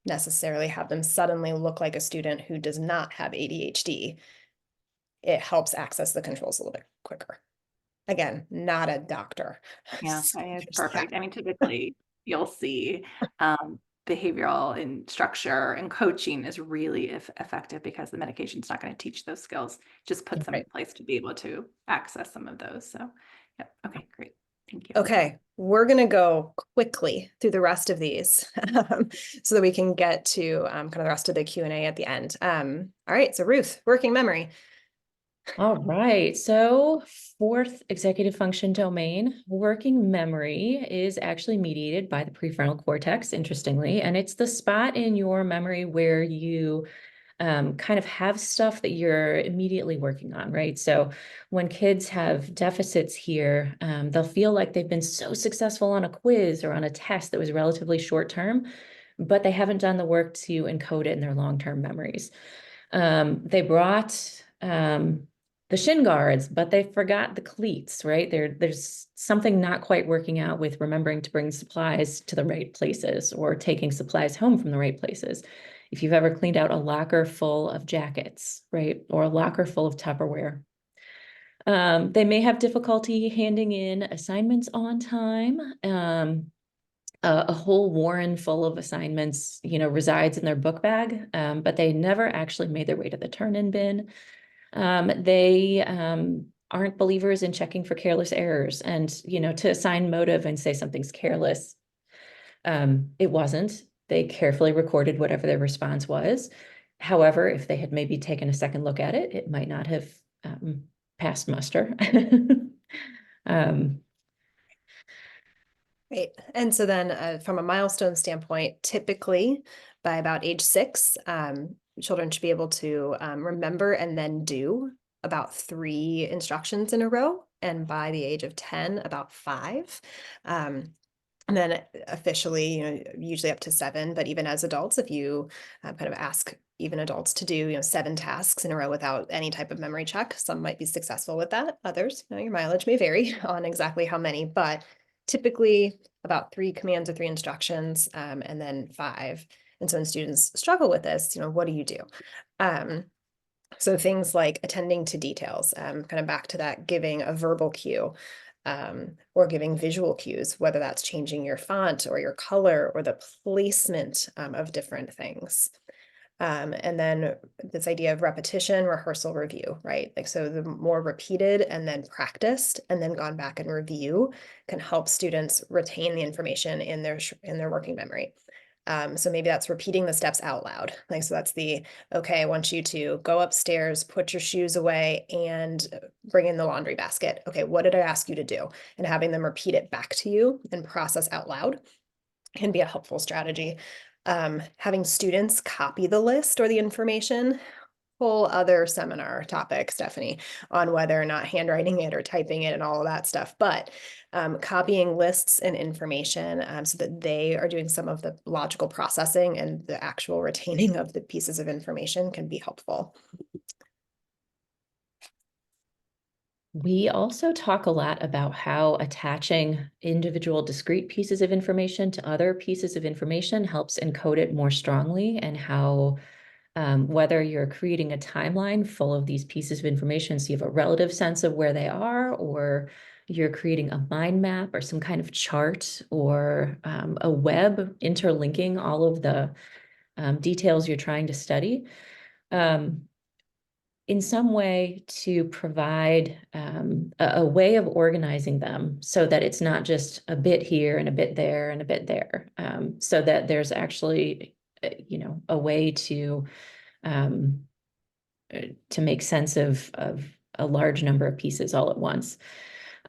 necessarily have them suddenly look like a student who does not have ADHD. It helps access the controls a little bit quicker. Again, not a doctor. Yeah, So it's there's perfect. that. I mean, typically you'll see behavioral and structure and coaching is really effective because the medication's not going to teach those skills, just puts them in Right. place to be able to access some of those. So, yeah, okay, great. Thank you. Okay, we're gonna go quickly through the rest of these so that we can get to kind of the rest of the Q&A at the end. All right, so Ruth, working memory. All right, so fourth executive function domain, working memory, is actually mediated by the prefrontal cortex, interestingly, and it's the spot in your memory where you kind of have stuff that you're immediately working on, right? So when kids have deficits here, they'll feel like they've been so successful on a quiz or on a test that was relatively short term, but they haven't done the work to encode it in their long-term memories. They brought the shin guards, but they forgot the cleats, right? There's something not quite working out with remembering to bring supplies to the right places or taking supplies home from the right places. If you've ever cleaned out a locker full of jackets, right? Or a locker full of Tupperware. They may have difficulty handing in assignments on time. A whole warren full of assignments, resides in their book bag, but they never actually made their way to the turn-in bin. They aren't believers in checking for careless errors, and to assign motive and say something's careless, it wasn't. They carefully recorded whatever their response was. However, if they had maybe taken a second look at it, it might not have passed muster. Right. And so then from a milestone standpoint, typically by about age 6, children should be able to remember and then do about 3 instructions in a row. And by the age of 10, about 5. And then officially, usually up to 7, but even as adults, if you kind of ask even adults to do, 7 tasks in a row without any type of memory check, some might be successful with that. Others, your mileage may vary on exactly how many, but typically about 3 commands or 3 instructions, and then 5. And so when students struggle with this, what do you do? So things like attending to details, kind of back to that, giving a verbal cue, or giving visual cues, whether that's changing your font or your color or the placement of different things. And then this idea of repetition, rehearsal, review, right? Like, so the more repeated and then practiced and then gone back and review can help students retain the information in their working memory. So maybe that's repeating the steps out loud. Like, so that's okay, I want you to go upstairs, put your shoes away and bring in the laundry basket. Okay, what did I ask you to do? And having them repeat it back to you and process out loud can be a helpful strategy. Having students copy the list or the information, whole other seminar topic, Stephanie, on whether or not handwriting it or typing it and all of that stuff. But copying lists and information so that they are doing some of the logical processing and the actual retaining of the pieces of information can be helpful. We also talk a lot about how attaching individual discrete pieces of information to other pieces of information helps encode it more strongly, and how whether you're creating a timeline full of these pieces of information so you have a relative sense of where they are, or you're creating a mind map or some kind of chart or a web interlinking all of the details you're trying to study, in some way to provide a way of organizing them so that it's not just a bit here and a bit there and a bit there, so that there's actually, a way to make sense of a large number of pieces all at once.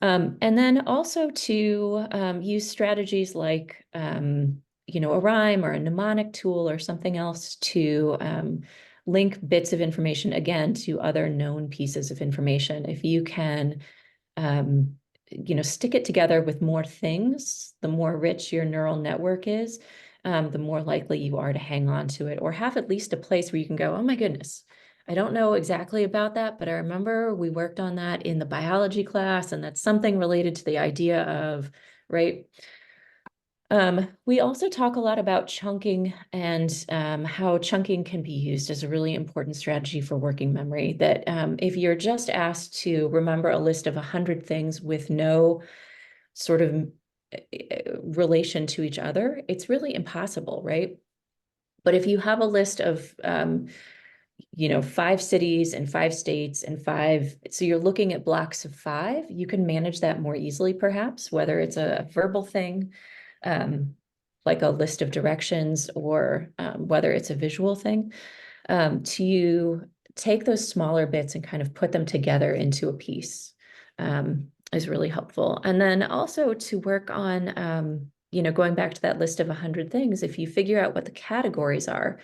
And then also to use strategies like, a rhyme or a mnemonic tool or something else to link bits of information again to other known pieces of information. If you can, stick it together with more things, the more rich your neural network is, the more likely you are to hang on to it, or have at least a place where you can go, oh my goodness, I don't know exactly about that, but I remember we worked on that in the biology class, and that's something related to the idea of, right? We also talk a lot about chunking and how chunking can be used as a really important strategy for working memory. That if you're just asked to remember a list of 100 things with no sort of relation to each other, it's really impossible, right? But if you have a list of 5 cities and 5 states and 5, so you're looking at blocks of 5, you can manage that more easily, perhaps, whether it's a verbal thing, like a list of directions, or whether it's a visual thing, to take those smaller bits and kind of put them together into a piece, is really helpful. And then also to work on, going back to that list of 100 things, if you figure out what the categories are,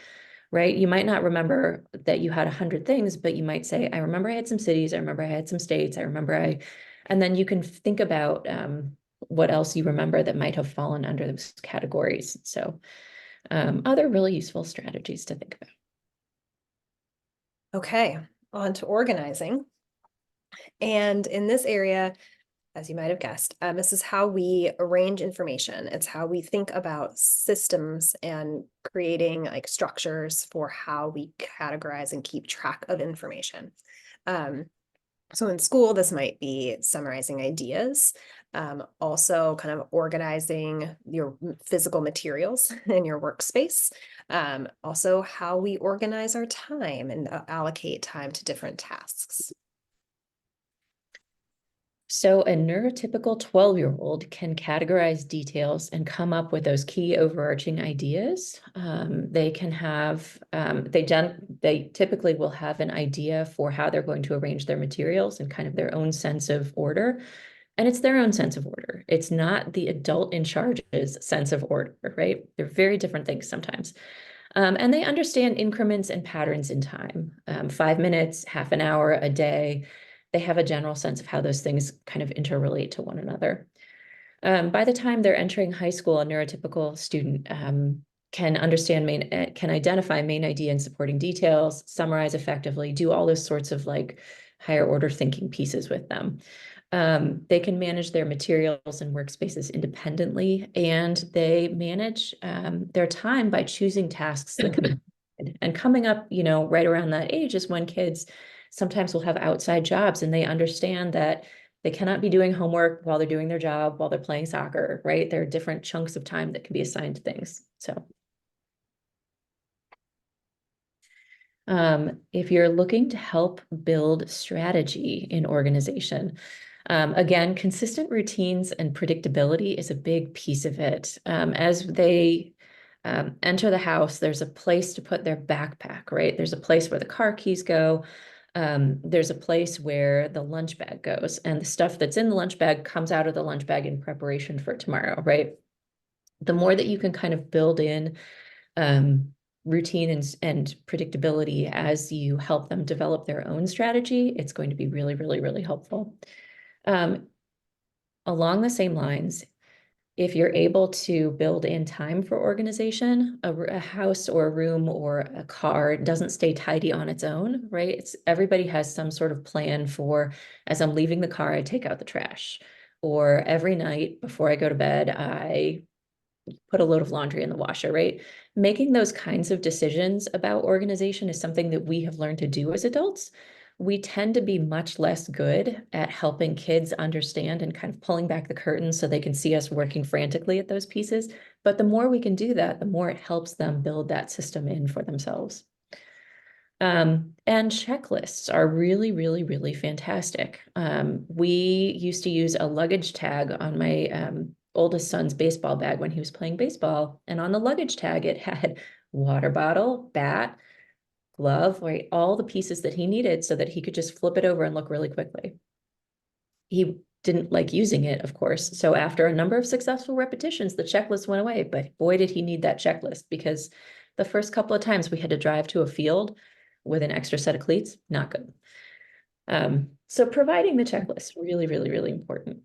right? You might not remember that you had 100 things, but you might say, I remember I had some cities, I remember I had some states, and then you can think about what else you remember that might have fallen under those categories. So other really useful strategies to think about. Okay, on to organizing. And in this area, as you might have guessed, this is how we arrange information. It's how we think about systems and creating like structures for how we categorize and keep track of information. So in school, this might be summarizing ideas, also kind of organizing your physical materials in your workspace, also how we organize our time and allocate time to different tasks. So a neurotypical 12-year-old can categorize details and come up with those key overarching ideas. They can have, they typically will have an idea for how they're going to arrange their materials and kind of their own sense of order. And it's their own sense of order. It's not the adult in charge's sense of order, right? They're very different things sometimes. And they understand increments and patterns in time, 5 minutes, half an hour, a day. They have a general sense of how those things kind of interrelate to one another. By the time they're entering high school, a neurotypical student can identify main idea and supporting details, summarize effectively, do all those sorts of like higher order thinking pieces with them. They can manage their materials and workspaces independently, and they manage their time by choosing tasks that can and coming up, right around that age is when kids sometimes will have outside jobs, and they understand that they cannot be doing homework while they're doing their job, while they're playing soccer, right? There are different chunks of time that can be assigned to things. So if you're looking to help build strategy in organization, again, consistent routines and predictability is a big piece of it. As they enter the house, there's a place to put their backpack, right? There's a place where the car keys go. There's a place where the lunch bag goes, and the stuff that's in the lunch bag comes out of the lunch bag in preparation for tomorrow, right? The more that you can kind of build in routine and predictability as you help them develop their own strategy, it's going to be really, really, really helpful. Along the same lines, if you're able to build in time for organization, a house or a room or a car doesn't stay tidy on its own, right? Everybody has some sort of plan for, as I'm leaving the car, I take out the trash. Or every night before I go to bed, I put a load of laundry in the washer, right? Making those kinds of decisions about organization is something that we have learned to do as adults. we tend to be much less good at helping kids understand and kind of pulling back the curtain so they can see us working frantically at those pieces. But the more we can do that, the more it helps them build that system in for themselves. And checklists are really, really, really fantastic. We used to use a luggage tag on my oldest son's baseball bag when he was playing baseball. And on the luggage tag, it had water bottle, bat, glove, right? All the pieces that he needed so that he could just flip it over and look really quickly. He didn't like using it, of course. So after a number of successful repetitions, the checklist went away. But boy, did he need that checklist, because the first couple of times we had to drive to a field with an extra set of cleats, not good. So providing the checklist, really, really, really important.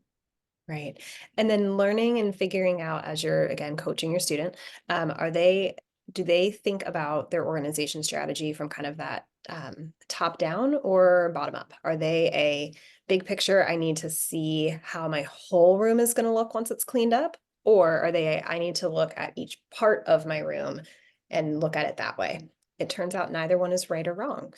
Right. And then learning and figuring out as you're, again, coaching your student, do they think about their organization strategy from kind of that top down or bottom up? Are they a big picture, I need to see how my whole room is going to look once it's cleaned up? Or are they, I need to look at each part of my room and look at it that way? It turns out neither one is right or wrong.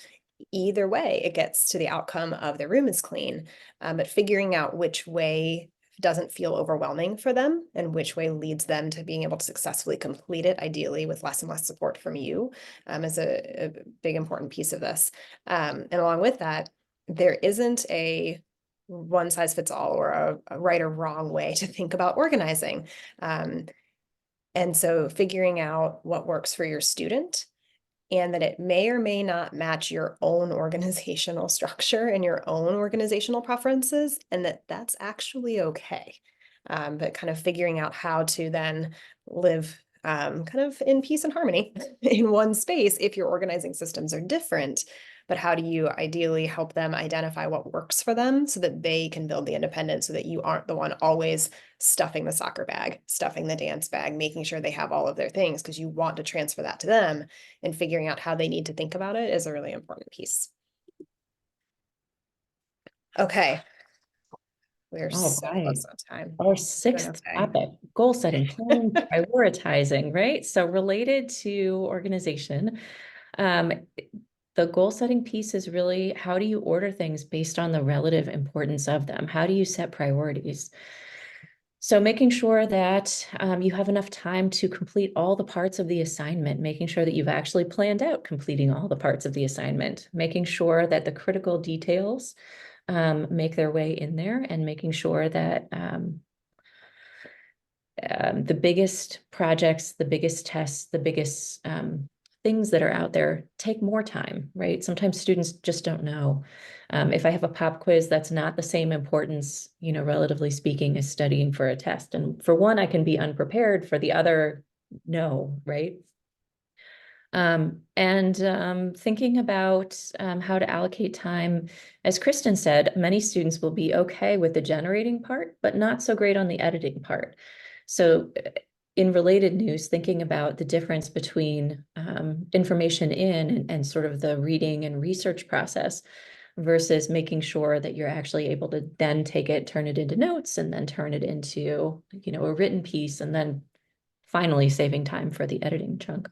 Either way, it gets to the outcome of the room is clean, but figuring out which way doesn't feel overwhelming for them and which way leads them to being able to successfully complete it, ideally with less and less support from you, is a big important piece of this. And along with that, there isn't a one size fits all or a right or wrong way to think about organizing. And so figuring out what works for your student, and that it may or may not match your own organizational structure and your own organizational preferences, and that's actually okay. But kind of figuring out how to then live kind of in peace and harmony in one space if your organizing systems are different. But how do you ideally help them identify what works for them so that they can build the independence, so that you aren't the one always stuffing the soccer bag, stuffing the dance bag, making sure they have all of their things because you want to transfer that to them, and figuring out how they need to think about it is a really important piece. Okay. We're All so right. close on time. Our sixth Okay. topic, goal setting, planning, prioritizing, right? So related to organization, the goal setting piece is really, how do you order things based on the relative importance of them? How do you set priorities? So making sure that you have enough time to complete all the parts of the assignment, making sure that you've actually planned out completing all the parts of the assignment, making sure that the critical details make their way in there, and making sure that the biggest projects, the biggest tests, the biggest things that are out there take more time, right? Sometimes students just don't know. If I have a pop quiz, that's not the same importance, relatively speaking, as studying for a test. And for one, I can be unprepared; for the other, no, right? Thinking about how to allocate time. As Kristen said, many students will be okay with the generating part, but not so great on the editing part. So in related news, thinking about the difference between information in and sort of the reading and research process versus making sure that you're actually able to then take it, turn it into notes, and then turn it into, a written piece, and then finally saving time for the editing chunk.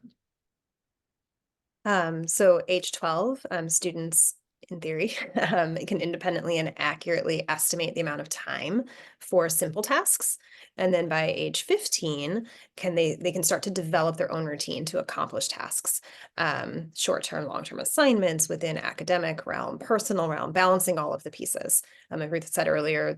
So age 12, students in theory can independently and accurately estimate the amount of time for simple tasks. And then by age 15, they can start to develop their own routine to accomplish tasks, short-term, long-term assignments within academic realm, personal realm, balancing all of the pieces. Like Ruth said earlier,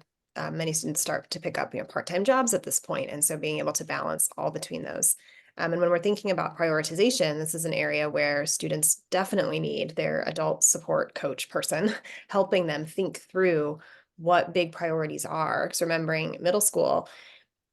many students start to pick up part-time jobs at this point, and so being able to balance all between those. And when we're thinking about prioritization, this is an area where students definitely need their adult support coach person helping them think through what big priorities are. Because remembering middle school,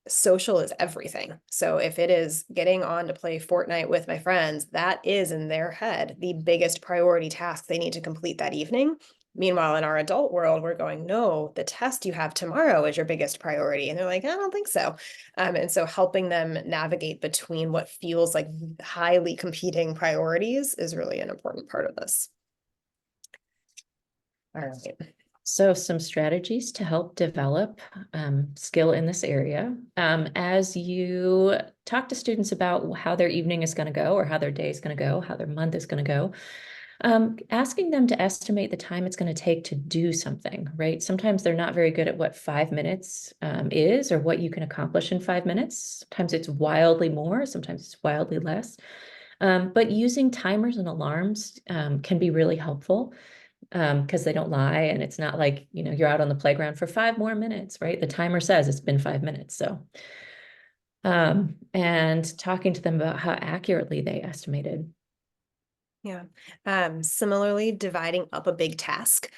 social is everything. So if it is getting on to play Fortnite with my friends, that is in their head the biggest priority task they need to complete that evening. Meanwhile, in our adult world, we're going, no, the test you have tomorrow is your biggest priority. And they're like, I don't think so. And so helping them navigate between what feels like highly competing priorities is really an important part of this. All right. So some strategies to help develop skill in this area. As you talk to students about how their evening is going to go, or how their day is going to go, how their month is going to go, Asking them to estimate the time it's going to take to do something, right? Sometimes they're not very good at what 5 minutes is or what you can accomplish in 5 minutes. Sometimes it's wildly more, sometimes it's wildly less. But using timers and alarms can be really helpful because they don't lie, and it's not like, you know, you're out on the playground for 5 more minutes, right? The timer says it's been 5 minutes. So, and talking to them about how accurately they estimated. Yeah. Similarly, dividing up a big task,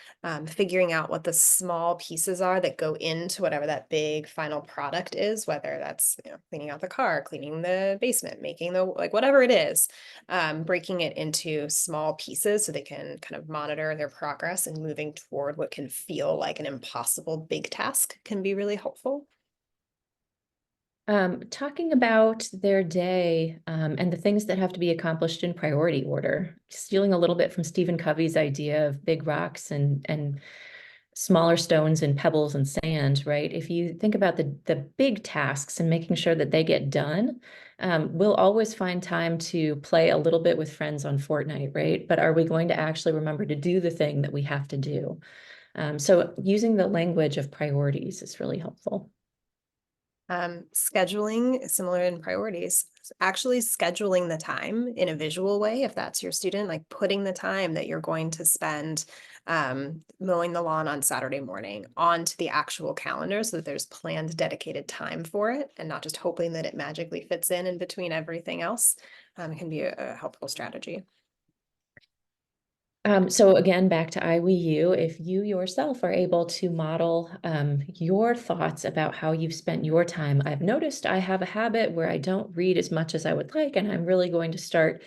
figuring out what the small pieces are that go into whatever that big final product is, whether that's, you know, cleaning out the car, cleaning the basement, making the, like, whatever it is, breaking it into small pieces so they can kind of monitor their progress and moving toward what can feel like an impossible big task can be really helpful. Talking about their day and the things that have to be accomplished in priority order, stealing a little bit from Stephen Covey's idea of big rocks and smaller stones and pebbles and sand, right? If you think about the big tasks and making sure that they get done, we'll always find time to play a little bit with friends on Fortnite, right? But are we going to actually remember to do the thing that we have to do? So using the language of priorities is really helpful. Scheduling, similar in priorities, actually scheduling the time in a visual way, if that's your student, like putting the time that you're going to spend mowing the lawn on Saturday morning onto the actual calendar so that there's planned dedicated time for it and not just hoping that it magically fits in between everything else, can be a helpful strategy. So again, back to IWU, if you yourself are able to model your thoughts about how you've spent your time. I've noticed I have a habit where I don't read as much as I would like, and I'm really going to start,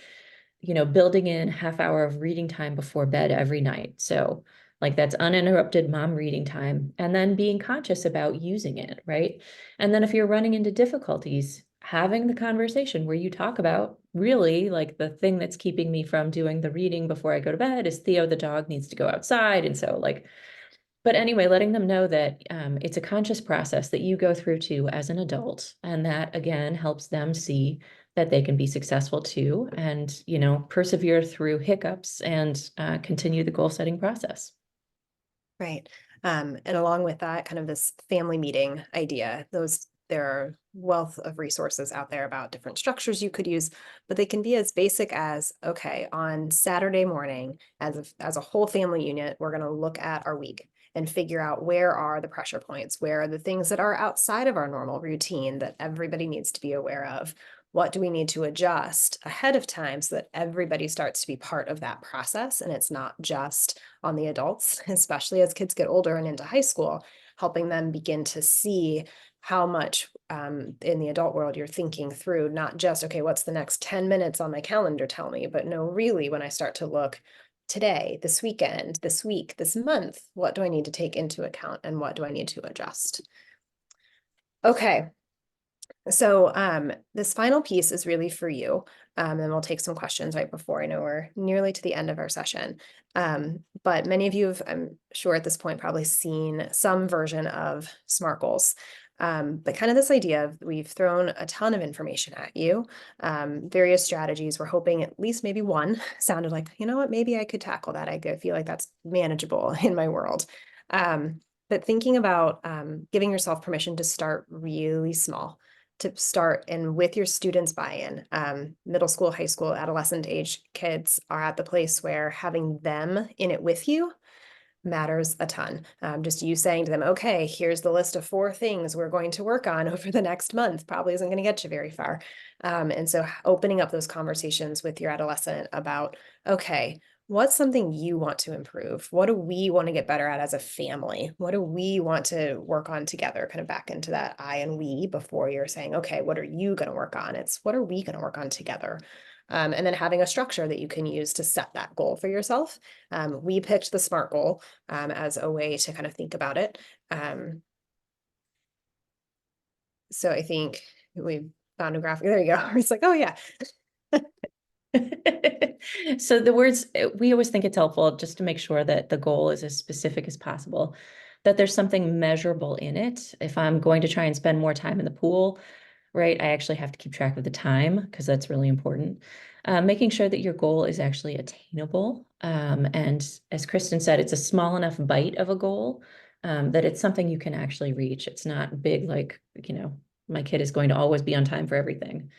you know, building in half-hour of reading time before bed every night. So like that's uninterrupted mom reading time, and then being conscious about using it, right? And then if you're running into difficulties, having the conversation where you talk about really like the thing that's keeping me from doing the reading before I go to bed is Theo, the dog, needs to go outside. And so like, but anyway, letting them know that it's a conscious process that you go through too as an adult. And that again helps them see that they can be successful too and, you know, persevere through hiccups and continue the goal setting process. Right. And along with that, kind of this family meeting idea, there are wealth of resources out there about different structures you could use, but they can be as basic as, okay, on Saturday morning, as a whole family unit, we're going to look at our week and figure out where are the pressure points, where are the things that are outside of our normal routine that everybody needs to be aware of. What do we need to adjust ahead of time so that everybody starts to be part of that process and it's not just on the adults, especially as kids get older and into high school, helping them begin to see how much in the adult world you're thinking through, not just, okay, what's the next 10 minutes on my calendar tell me, but no, really, when I start to look today, this weekend, this week, this month, what do I need to take into account and what do I need to adjust? Okay. So this final piece is really for you, and we'll take some questions right before. I know we're nearly to the end of our session, but many of you have, I'm sure at this point, probably seen some version of SMART goals. But kind of this idea of we've thrown a ton of information at you, various strategies. We're hoping at least maybe one sounded like, you know what, maybe I could tackle that. I feel like that's manageable in my world. But thinking about giving yourself permission to start really small, to start and with your students' buy-in. Middle school, high school, adolescent age kids are at the place where having them in it with you matters a ton. Just you saying to them, okay, here's the list of 4 things we're going to work on over the next month probably isn't going to get you very far. And so opening up those conversations with your adolescent about, okay, what's something you want to improve? What do we want to get better at as a family? What do we want to work on together? Kind of back into that I and we before you're saying, okay, what are you going to work on? It's what are we going to work on together? And then having a structure that you can use to set that goal for yourself. We picked the SMART goal as a way to kind of think about it. So I think we found a graphic. There you go. It's like, oh yeah. So the words, we always think it's helpful just to make sure that the goal is as specific as possible, that there's something measurable in it. If I'm going to try and spend more time in the pool, right, I actually have to keep track of the time because that's really important. Making sure that your goal is actually attainable. And as Kristen said, it's a small enough bite of a goal that it's something you can actually reach. It's not big, like, my kid is going to always be on time for everything.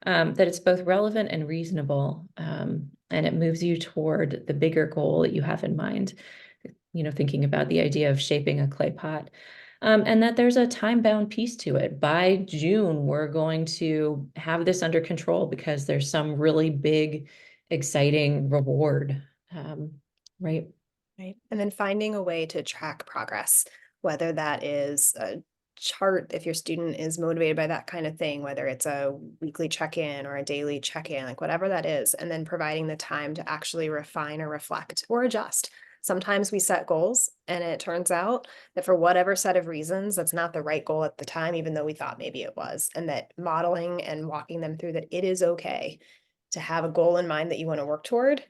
That it's both relevant and reasonable, and it moves you toward the bigger goal that you have in mind, thinking about the idea of shaping a clay pot. And that there's a time-bound piece to it. By June, we're going to have this under control because there's some really big, exciting reward, right? Right. And then finding a way to track progress, whether that is a chart, if your student is motivated by that kind of thing, whether it's a weekly check-in or a daily check-in, like whatever that is, and then providing the time to actually refine or reflect or adjust. Sometimes we set goals and it turns out that for whatever set of reasons, that's not the right goal at the time, even though we thought maybe it was. And that modeling and walking them through that it is okay to have a goal in mind that you want to work toward.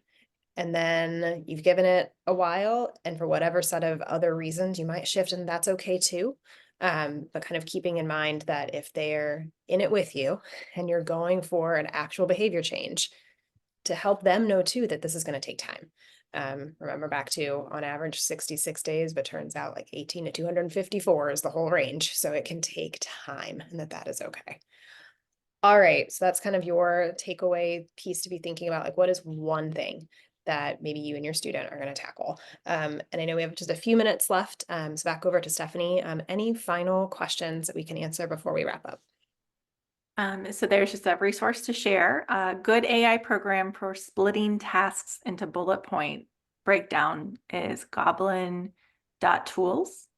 And then you've given it a while, and for whatever set of other reasons, you might shift, and that's okay too. But kind of keeping in mind that if they're in it with you and you're going for an actual behavior change, to help them know too that this is going to take time. Remember back to on average 66 days, but turns out like 18 to 254 is the whole range. So it can take time, and that is okay. All right, so that's kind of your takeaway piece to be thinking about, like what is one thing that maybe you and your student are going to tackle. And I know we have just a few minutes left. So back over to Stephanie. Any final questions that we can answer before we wrap up? So there's just a resource to share. A good AI program for splitting tasks into bullet point breakdown is goblin.tools.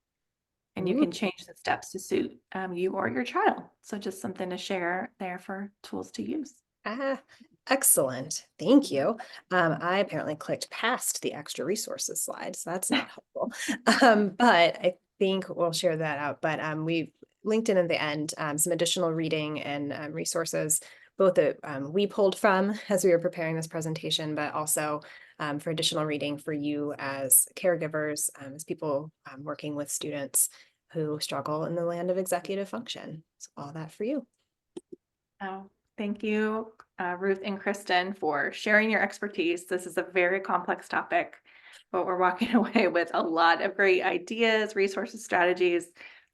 And you Ooh. can change the steps to suit you or your child. So just something to share there for tools to use. Ah, excellent. Thank you. I apparently clicked past the extra resources slide, so that's not helpful. But I think we'll share that out. But we've linked in at the end some additional reading and resources, both that we pulled from as we were preparing this presentation, but also for additional reading for you as caregivers, as people working with students who struggle in the land of executive function. So all that for you. Oh, thank you, Ruth and Kristen, for sharing your expertise. This is a very complex topic, but we're walking away with a lot of great ideas, resources, strategies.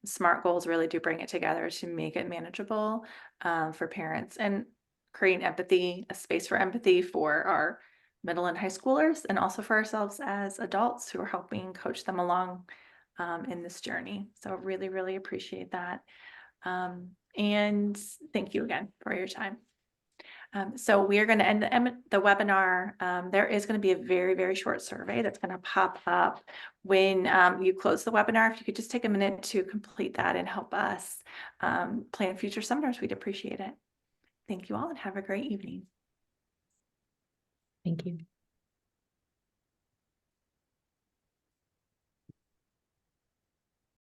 SMART goals really do bring it together to make it manageable for parents and create empathy, a space for empathy for our middle and high schoolers, and also for ourselves as adults who are helping coach them along in this journey. So really, really appreciate that. And thank you again for your time. So we are going to end the webinar. There is going to be a very, very short survey that's going to pop up when you close the webinar. If you could just take a minute to complete that and help us plan future seminars, we'd appreciate it. Thank you all and have a great evening. Thank you.